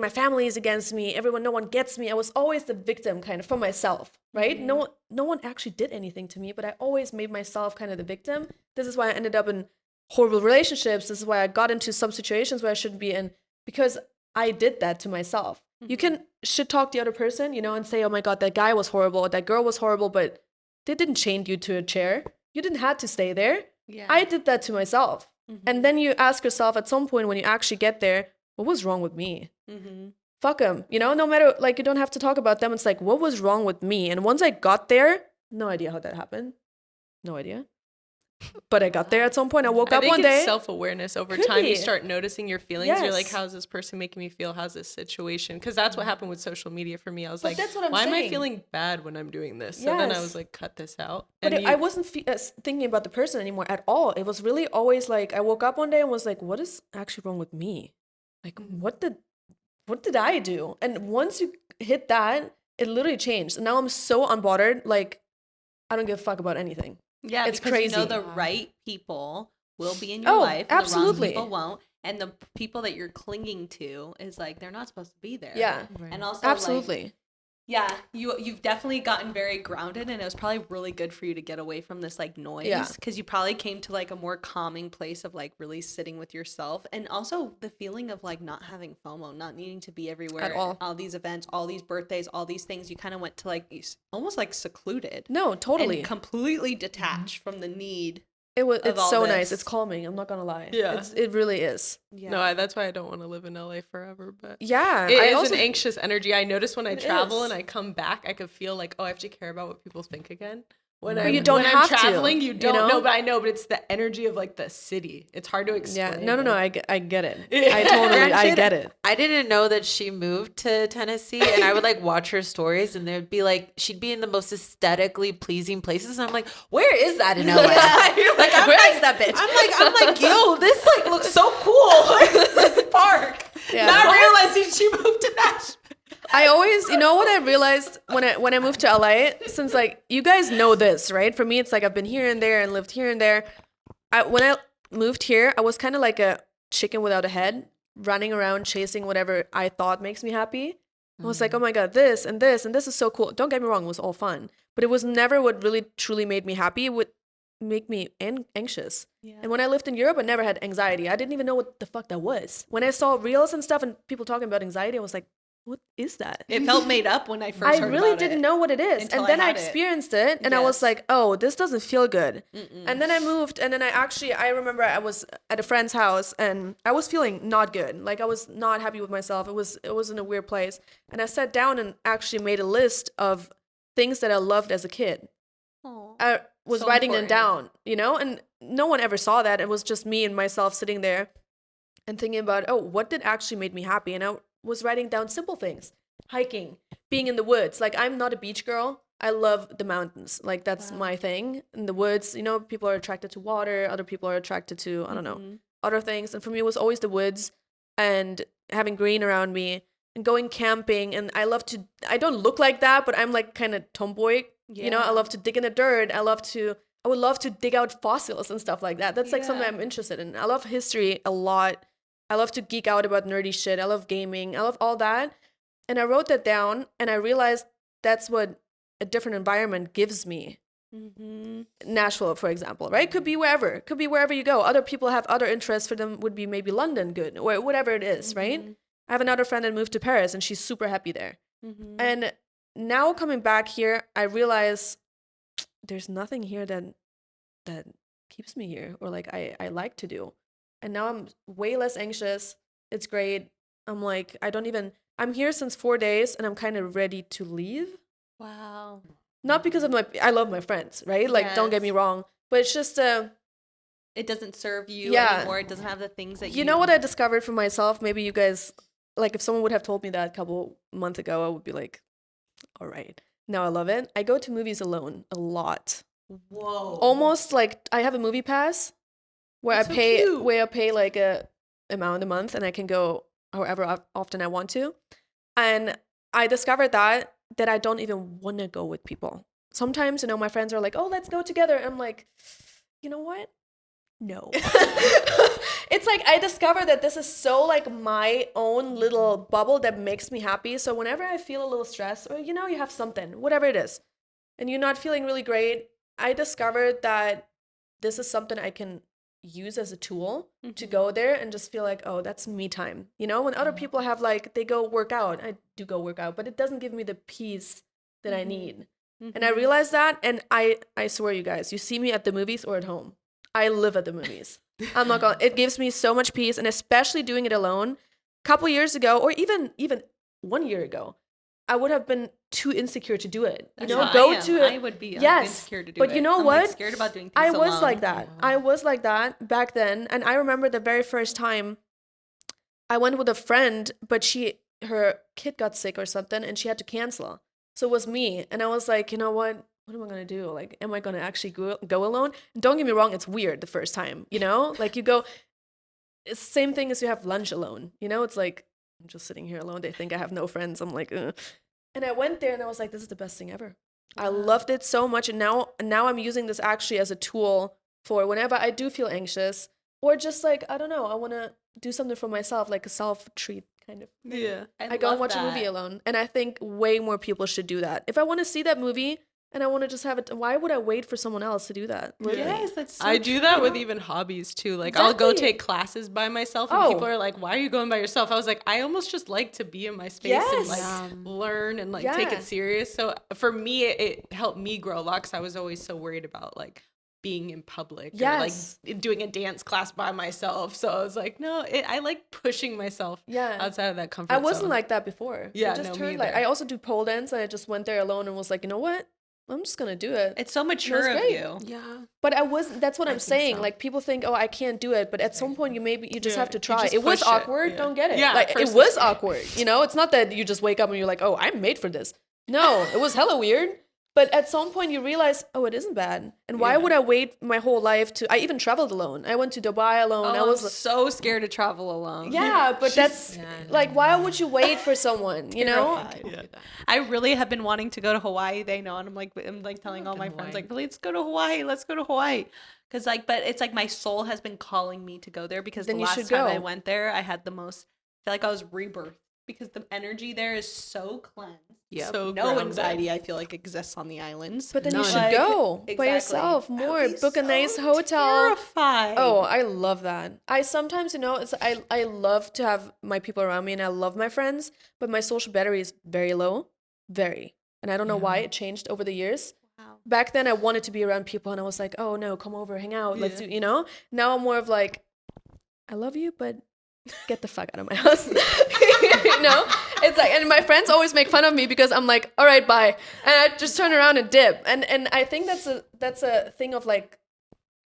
family is against me. No one gets me. I was always the victim kind of for myself, right? No one actually did anything to me, but I always made myself kind of the victim. This is why I ended up in horrible relationships. This is why I got into some situations where I shouldn't be in, because I did that to myself. You can shit talk the other person, you know, and say, oh my God, that guy was horrible, that girl was horrible, but they didn't chain you to a chair. You didn't have to stay there. Yeah. I did that to myself. And then you ask yourself at some point when you actually get there, what was wrong with me? Fuck them. You know, no matter, like, you don't have to talk about them. It's like, what was wrong with me? And once I got there, no idea how that happened. No idea. But I got there at some point. I woke up one day.
It's self-awareness over time. You start noticing your feelings. Yes. You're like, how's this person making me feel? How's this situation? Because that's what happened with social media for me. I was like, why am I feeling bad when I'm doing this? So then I was like, cut this out.
But I wasn't thinking about the person anymore at all. It was really always like, I woke up one day and was like, what is actually wrong with me? Like, what did I do? And once you hit that, it literally changed. And now I'm so unbothered. Like, I don't give a fuck about anything.
Yeah,
it's
because
crazy.
You know the right people will be in your life. And
absolutely.
The wrong people won't. And the people that you're clinging to is like, they're not supposed to be there.
Yeah.
Right. And also,
absolutely.
Like, yeah, you've definitely gotten very grounded, and it was probably really good for you to get away from this like noise, because you probably came to like a more calming place of like really sitting with yourself, and also the feeling of like not having FOMO, not needing to be everywhere
at all.
All these events, all these birthdays, all these things. You kind of went to like almost like secluded.
No, totally,
and completely detached from the need.
It's so nice. It's calming. I'm not gonna lie.
Yeah,
it really is.
Yeah. No, that's why I don't want to live in LA forever. But
yeah,
it is an anxious energy. I notice when I travel and I come back, I could feel like, oh, I have to care about what people think again. When I'm traveling, you don't know, but I know. But it's the energy of like the city. It's hard to explain.
Yeah, no, I get it. I get it.
I didn't know that she moved to Tennessee, and I would like watch her stories, and there'd be like, she'd be in the most aesthetically pleasing places, and I'm like, where is that in LA? Like, where is that bitch? I'm like, yo, this like looks so cool. Like, this park.
Yeah. Not realizing she moved to Nashville.
I always, you know what I realized when I moved to LA, since like you guys know this, right? For me, it's like I've been here and there and lived here and there. When I moved here, I was kind of like a chicken without a head, running around chasing whatever I thought makes me happy. I was like, oh my God, this and this and this is so cool. Don't get me wrong, it was all fun, but it was never what really truly made me happy. It would make me anxious. Yeah. And when I lived in Europe, I never had anxiety. I didn't even know what the fuck that was. When I saw reels and stuff and people talking about anxiety, I was like, what is that?
It felt made up when I first heard
about it. I really didn't know what it is. And then I experienced it and I was like, oh, this doesn't feel good. And then I moved, and then I remember I was at a friend's house and I was feeling not good. Like I was not happy with myself. It was in a weird place. And I sat down and actually made a list of things that I loved as a kid. Aww. I was writing them down, you know, and no one ever saw that. It was just me and myself sitting there. and thinking about, oh, what did actually make me happy? And I was writing down simple things, hiking, being in the woods. Like, I'm not a beach girl. I love the mountains. Like, that's my thing. In the woods, you know, people are attracted to water. Other people are attracted to, I don't know, other things. And for me, it was always the woods and having green around me and going camping. And I don't look like that, but I'm like kind of tomboy. You know, I love to dig in the dirt. I would love to dig out fossils and stuff like that. That's like something I'm interested in. I love history a lot. I love to geek out about nerdy shit. I love gaming. I love all that. And I wrote that down, and I realized that's what a different environment gives me. Nashville, for example, right? Could be wherever you go. Other people have other interests. For them would be maybe London good, or whatever it is, right? I have another friend that moved to Paris, and she's super happy there. And now coming back here, I realize there's nothing here that keeps me here, or like I like to do. And now I'm way less anxious. It's great. I'm like, I'm here since 4 days, and I'm kind of ready to leave.
Wow.
Not because of I love my friends, right? Like, don't get me wrong, but it's just
it doesn't serve you anymore. It doesn't have the things that
you know what I discovered for myself. Maybe you guys, like, if someone would have told me that a couple months ago, I would be like, all right. Now I love it. I go to movies alone a lot.
Whoa.
Almost like I have a movie pass where I pay like a amount a month, and I can go however often I want to. And I discovered that I don't even want to go with people. Sometimes, you know, my friends are like, oh, let's go together. And I'm like, you know what? No. It's like I discovered that this is so like my own little bubble that makes me happy. So whenever I feel a little stressed, or, you know, you have something, whatever it is, and you're not feeling really great, I discovered that this is something I can use as a tool to go there and just feel like, oh, that's me time. You know, when other people have like, they go work out, I do go work out, but it doesn't give me the peace that I need. And I realized that, and I swear, you guys, you see me at the movies or at home, I live at the movies. I'm not gonna, it gives me so much peace, and especially doing it alone. A couple years ago, or even 1 year ago, I would have been too insecure to do it. You know,
I would be insecure to do it.
But you know what?
I'm like scared about doing things
I was
alone.
like that. I was like that back then. And I remember the very first time I went with a friend, but her kid got sick or something, and she had to cancel. So it was me. And I was like, you know what? What am I going to do? Like, am I going to actually go alone? And don't get me wrong, it's weird the first time, you know? Like, you go, it's the same thing as you have lunch alone. You know, it's like, I'm just sitting here alone. They think I have no friends. I'm like, ugh. And I went there, and I was like, this is the best thing ever. I loved it so much. And now I'm using this actually as a tool for whenever I do feel anxious, or just like, I don't know, I want to do something for myself, like a self-treat kind of.
Yeah.
I go and watch a movie alone. And I think way more people should do that. If I want to see that movie and I want to just have it, why would I wait for someone else to do that?
Yes, that's so
I do that with even hobbies too. Like, I'll go take classes by myself, and people are like, why are you going by yourself? I was like, I almost just like to be in my space and like learn and like take it serious. So for me, it helped me grow a lot, because I was always so worried about like being in public or like doing a dance class by myself. So I was like, no, I like pushing myself outside of that comfort zone.
I wasn't like that before.
Yeah,
I just
no,
turned
me
like,
either.
I also do pole dance, and I just went there alone and was like, you know what? I'm just gonna do it.
It's so mature of you.
Yeah.
But that's what I'm saying. So. Like, people think, oh, I can't do it, but at some point you just have to try. It was awkward. Don't get it.
Yeah,
like, it was awkward. You know, it's not that you just wake up and you're like, oh, I'm made for this. No, it was hella weird. But at some point you realize, oh, it isn't bad. And why would I wait my whole life I even traveled alone. I went to Dubai alone.
I was so scared to travel alone.
Yeah, but that's like, why would you wait for someone, you know?
I really have been wanting to go to Hawaii. They know, and I'm like telling all my friends, like, let's go to Hawaii. Let's go to Hawaii. Because like, but it's like my soul has been calling me to go there, because the last time I went there, I had the most, I feel like I was rebirthed, because the energy there is so cleansed.
Yeah,
so no anxiety, I feel like, exists on the islands.
But then you should go by yourself more. Book a nice hotel.
Terrified.
Oh, I love that. I sometimes, you know, I love to have my people around me, and I love my friends, but my social battery is very low, very. And I don't know why it changed over the years. Wow. Back then I wanted to be around people, and I was like, oh no, come over, hang out, let's do, you know. Now I'm more of like, I love you, but get the fuck out of my house. You know, it's like, and my friends always make fun of me because I'm like, all right, bye, and I just turn around and dip. And I think that's a thing of like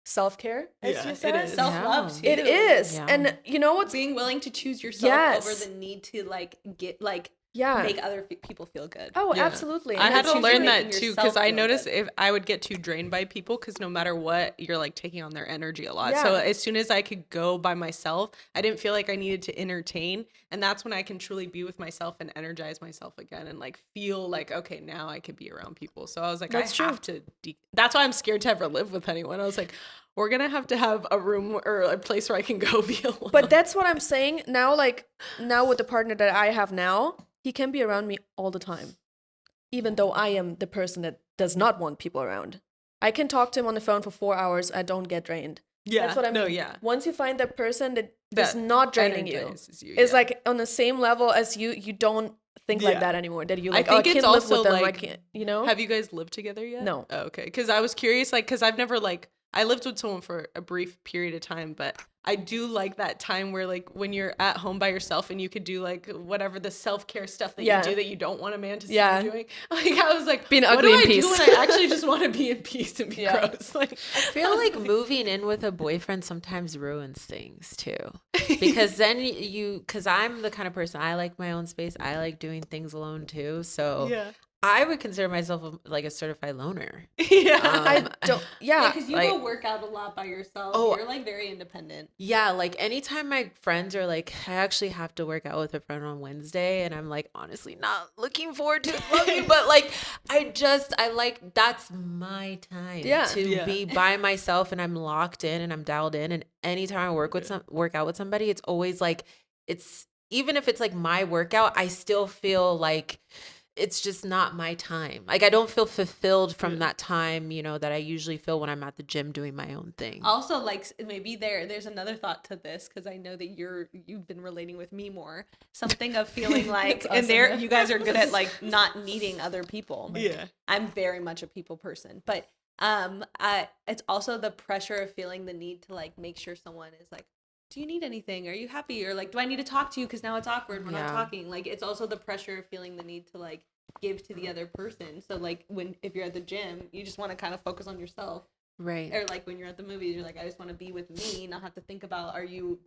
self-care, as
Yeah,
you
it
said.
is.
Self-love too.
It is.
Yeah.
And you know what's
being willing to choose yourself
Yes.
over the need to like get like
yeah.
make other people feel good.
Oh,
Yeah.
absolutely.
I
And
had
it's
to
usually
learn
making
that too
yourself
because I
feel
noticed
good.
if I would get too drained by people because no matter what, you're like taking on their energy a lot.
Yeah.
So as soon as I could go by myself, I didn't feel like I needed to entertain. And that's when I can truly be with myself and energize myself again and like feel like, okay, now I could be around people. So I was like,
That's
I
true.
have to. That's why I'm scared to ever live with anyone. I was like, we're going to have a room or a place where I can go be alone.
But that's what I'm saying now. Like now with the partner that I have now, he can be around me all the time, even though I am the person that does not want people around. I can talk to him on the phone for 4 hours. I don't get drained.
yeah,
That's what I mean.
No, yeah.
Once you find that person that is
That
not draining you,
energizes you,
is
yeah.
like on the same level as you, you don't think like
Yeah.
that anymore. That you
I
like,
think
I
it's
can't live
also
with them. I
like-
can't, you know?
Have you guys lived together yet?
No.
Oh, okay. Because I was curious, like, because I've never like I lived with someone for a brief period of time, but I do like that time where like when you're at home by yourself and you could do like whatever the self-care stuff that
Yeah.
you do that you don't want a man to see
Yeah.
you doing. Like I was like,
Being
what
ugly
do
in
I
peace.
do when I actually just want to be in peace and be
Yeah.
gross? Like
I feel like moving in with a boyfriend sometimes ruins things too. Because then because I'm the kind of person, I like my own space. I like doing things alone too. So
yeah.
I would consider myself like a certified loner.
Yeah.
I don't, yeah.
because you
like-
go work out a lot by yourself.
Oh.
You're like very independent.
Yeah, like anytime my friends are like, I actually have to work out with a friend on Wednesday, and I'm like, honestly, not looking forward to it. Love you, but like, I like that's my time
Yeah.
to
Yeah.
be by myself, and I'm locked in and I'm dialed in. And anytime I work out with somebody, it's always like, it's even if it's like my workout, I still feel like it's just not my time. Like I don't feel fulfilled from that time, that I usually feel when I'm at the gym doing my own thing.
Also, like maybe there's another thought to this because I know that you've been relating with me more. Something of feeling like, and there you guys are good at like not needing other people. Like,
Yeah.
I'm very much a people person, but it's also the pressure of feeling the need to like make sure someone is like, do you need anything? Are you happy? Or like, do I need to talk to you? Because now it's awkward. We're not talking. Like, it's also the pressure of feeling the need to like give to the other person. So like if you're at the gym, you just want to kind of focus on yourself.
Right.
Or like when you're at the movies, you're like, I just want to be with me, not have to think about,
Are
do
you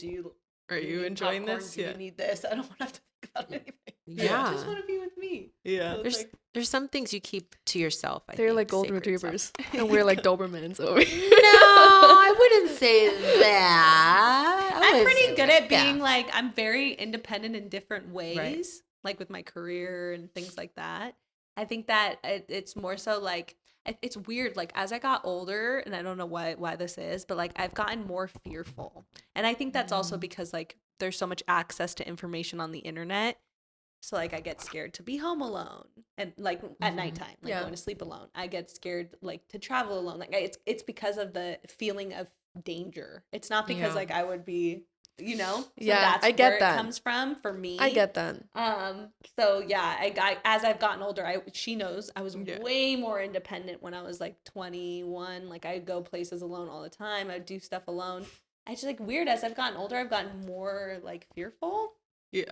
need
enjoying
popcorn?
this?
Do
Yeah.
you need this? I don't want to have to think about anything.
Yeah.
I just want to be with me.
Yeah.
So it's like,
There's some things you keep to yourself. I
They're
think,
like golden
sacred
retrievers.
stuff.
And we're like Dobermans over here.
No, I wouldn't say that.
I'm pretty good at being like, I'm very independent in different ways,
Right.
like with my career and things like that. I think that it's more so like, it's weird. Like as I got older, and I don't know why this is, but like I've gotten more fearful. And I think that's also because like there's so much access to information on the internet. So like I get scared to be home alone and like at nighttime, like
Yeah.
going to sleep alone. I get scared like to travel alone. Like it's because of the feeling of danger. It's not because
Yeah.
like I would be, So
Yeah,
that's
I get
where
that.
it comes from for me.
I get that.
So yeah, I as I've gotten older, she knows I was
Yeah.
way more independent when I was like 21. Like I'd go places alone all the time. I'd do stuff alone. I just like weird as I've gotten older, I've gotten more like fearful.
Yeah.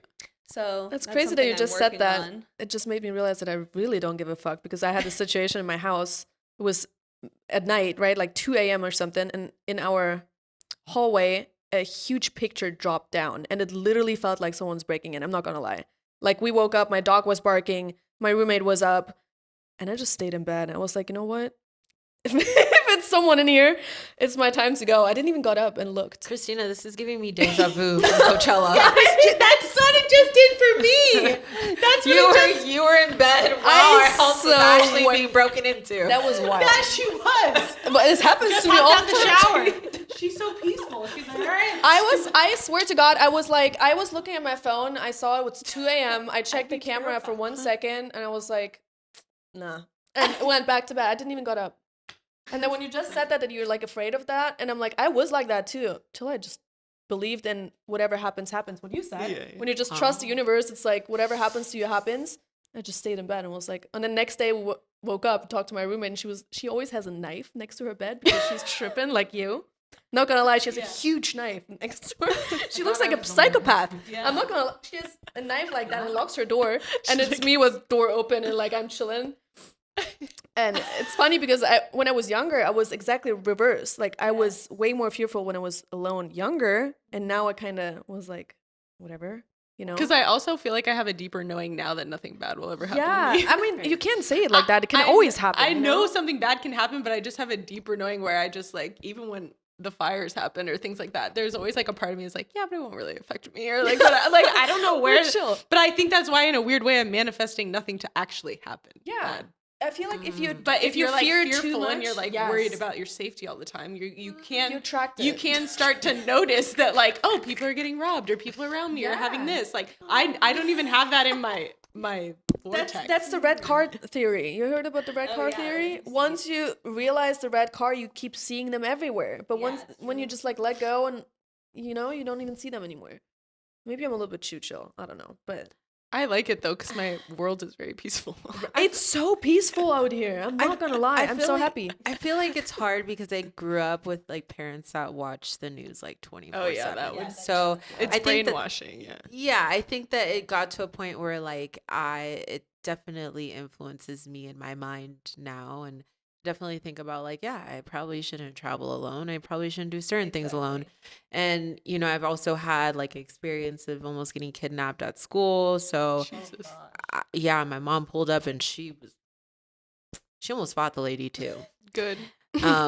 So
That's crazy that
something
you
I'm
just said
working
that.
on.
It just made me realize that I really don't give a fuck because I had a situation in my house. It was at night, right? Like 2 a.m. or something. And in our hallway, a huge picture dropped down. And it literally felt like someone's breaking in. I'm not going to lie. Like we woke up, my dog was barking, my roommate was up. And I just stayed in bed. And I was like, you know what? If it's someone in here, it's my time to go. I didn't even got up and looked.
Kristina, this is giving me deja vu from Coachella.
That's what it just did for me. That's what
You were in bed while
I
our house was
so
actually
went-
being broken into.
That was wild.
that she was.
But this happens to me all the time.
shower. She's so peaceful. She's like, all right.
I swear to God, I was looking at my phone. I saw it was 2 a.m. I checked the camera for 1 second and I was like, nah. And went back to bed. I didn't even got up. And then when you just said that you're like afraid of that, and I'm like, I was like that too, till I just believed in whatever happens, happens. What you said.
Yeah, yeah.
When you just trust the universe, it's like whatever happens to you happens. I just stayed in bed and was like, and the next day woke up, talked to my roommate, and she always has a knife next to her bed because she's tripping like you. Not gonna lie, she has a huge knife next to her. She looks like a psychopath.
Yeah.
I'm not gonna lie. She has a knife like that and locks her door, and it's me with door open and like I'm chilling. And it's funny because when I was younger, I was exactly reverse. Like I was way more fearful when I was alone younger, and now I kind of was like, whatever, you know.
Because I also feel like I have a deeper knowing now that nothing bad will ever happen
Yeah,
to me.
I mean, you can't say it like that. It can always happen.
I
you
know something bad can happen, but I just have a deeper knowing where I just like, even when the fires happen or things like that, there's always like a part of me is like, yeah, but it won't really affect me, or like, but I don't know where.
chill.
But I think that's why, in a weird way, I'm manifesting nothing to actually happen.
Yeah.
bad.
I feel like if you,
But if you're like
fear
fearful
too much,
and you're like worried about your safety all the time, you can
attract
you
it.
can start to notice that like, oh, people are getting robbed or people around me are having this. Like I don't even have that in my vortex.
That's the red car theory. You heard about the red car theory? Once you realize the red car, you keep seeing them everywhere. But when you just like let go and you don't even see them anymore. Maybe I'm a little bit too chill. I don't know, but
I like it though because my world is very peaceful.
it's so peaceful out here. I'm not gonna lie. I'm so happy.
I feel like it's hard because I grew up with like parents that watch the news like 24/7.
Oh yeah, that would.
So
It's
I think
brainwashing.
yeah, I think that it got to a point where like it definitely influences me in my mind now, and definitely think about like, yeah, I probably shouldn't travel alone. I probably shouldn't do certain things alone. And I've also had like experience of almost getting kidnapped at school. So yeah, my mom pulled up and she almost fought the lady too.
Good.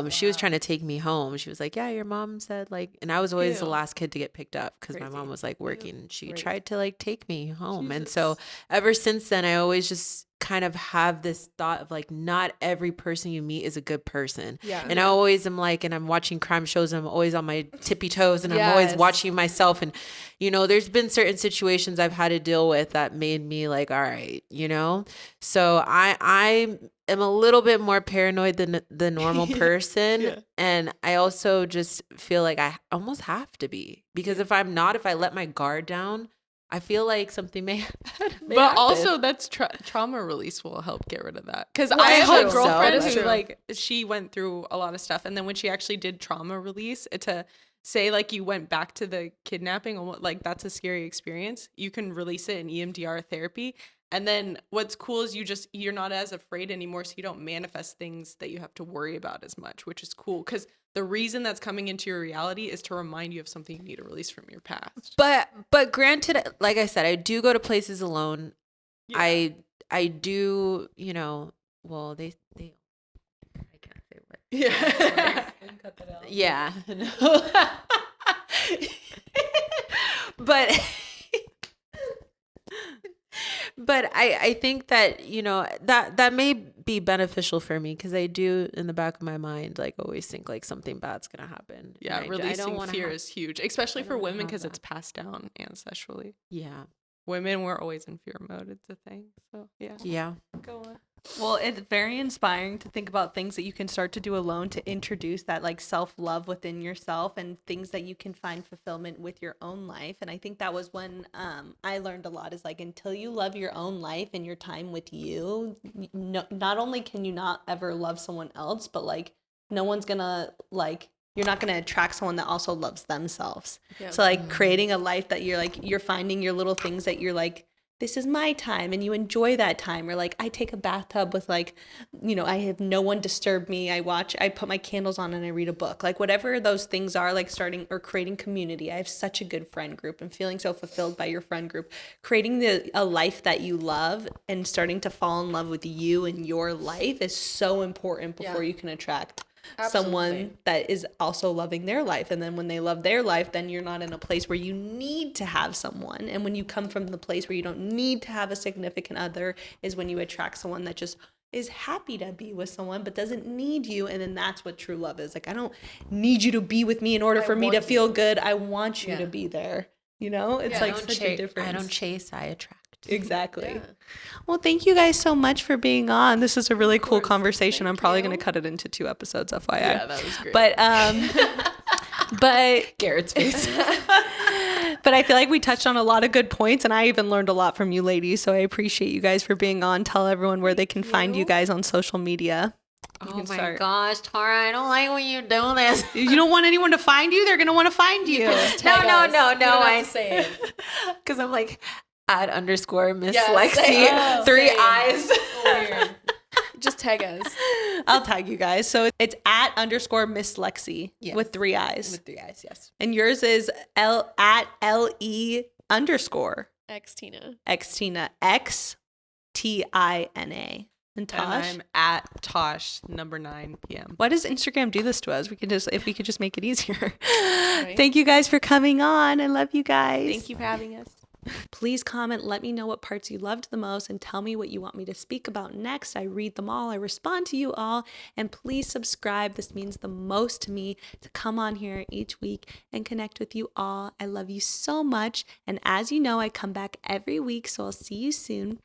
She was trying to take me home. She was like, yeah, your mom said like, and I was always the last kid to get picked up because my mom was like working. She tried to like take me home. And so ever since then, I always just kind of have this thought of like, not every person you meet is a good person.
Yeah.
And I always am like, and I'm watching crime shows and I'm always on my tippy toes and I'm always watching myself. And, there's been certain situations I've had to deal with that made me like, all right, so I am a little bit more paranoid than the normal person.
Yeah.
And I also just feel like I almost have to be, because if I'm not, if I let my guard down, I feel like something may happen.
But also that's trauma release will help get rid of that. Because I
that's
have a
true.
girlfriend
That is
who
true.
like, she went through a lot of stuff. And then when she actually did trauma release, to say like you went back to the kidnapping, like that's a scary experience, you can release it in EMDR therapy. And then what's cool is you're not as afraid anymore, so you don't manifest things that you have to worry about as much, which is cool. Because the reason that's coming into your reality is to remind you of something you need to release from your past.
But granted, like I said, I do go to places alone.
Yeah.
I do, well, they I can't say what.
Yeah.
Yeah. But I think that, that may be beneficial for me, because I do in the back of my mind, like always think like something bad's going to happen.
Yeah,
And
releasing fear is huge, especially for women because it's passed down ancestrally.
Yeah.
Women were always in fear mode. It's a thing. So yeah.
Yeah.
Go on.
Well, it's very inspiring to think about things that you can start to do alone to introduce that like self-love within yourself, and things that you can find fulfillment with your own life. And I think that was when I learned a lot, is like, until you love your own life and your time with you, not only can you not ever love someone else, but like no one's gonna like, you're not going to attract someone that also loves themselves. Yeah. So like creating a life that you're finding your little things that you're like, this is my time, and you enjoy that time. Or like, I take a bathtub with like, I have no one disturb me. I put my candles on and I read a book. Like whatever those things are, like starting or creating community. I have such a good friend group, and feeling so fulfilled by your friend group. Creating a life that you love and starting to fall in love with you and your life is so important before you can attract someone that is also loving their life. And then when they love their life, then you're not in a place where you need to have someone. And when you come from the place where you don't need to have a significant other is when you attract someone that just is happy to be with someone but doesn't need you. And then that's what true love is. Like, I don't need you to be with me in order for me to feel good. I want you to be there. It's like such a difference.
I don't chase, I attract.
Exactly. Yeah. Well, thank you guys so much for being on. This is a really cool conversation. I'm probably going to cut it into 2 episodes, FYI.
Yeah, that was great.
But
Garrett's face.
But I feel like we touched on a lot of good points, and I even learned a lot from you ladies. So I appreciate you guys for being on. Tell everyone where they can find you guys on social media.
Oh my gosh, Tara, I don't like when you do this.
You don't want anyone to find you? They're going to want to find you.
No. I
say it.
Because I'm like, @_Miss Lexi, 3 eyes.
Weird. Just tag us.
I'll tag you guys. So it's @ Miss Lexi
Yes.
with 3 eyes.
With 3 eyes, yes.
And yours is @ LE_
Xtina.
Xtina. XTINA. And Tosh?
And I'm @Tosh 9 p.m.
Why does Instagram do this to us? If we could just make it easier.
Right.
Thank you guys for coming on. I love you guys.
Thank you for having us.
Please comment. Let me know what parts you loved the most and tell me what you want me to speak about next. I read them all. I respond to you all. And please subscribe. This means the most to me to come on here each week and connect with you all. I love you so much. And as you know, I come back every week. So I'll see you soon.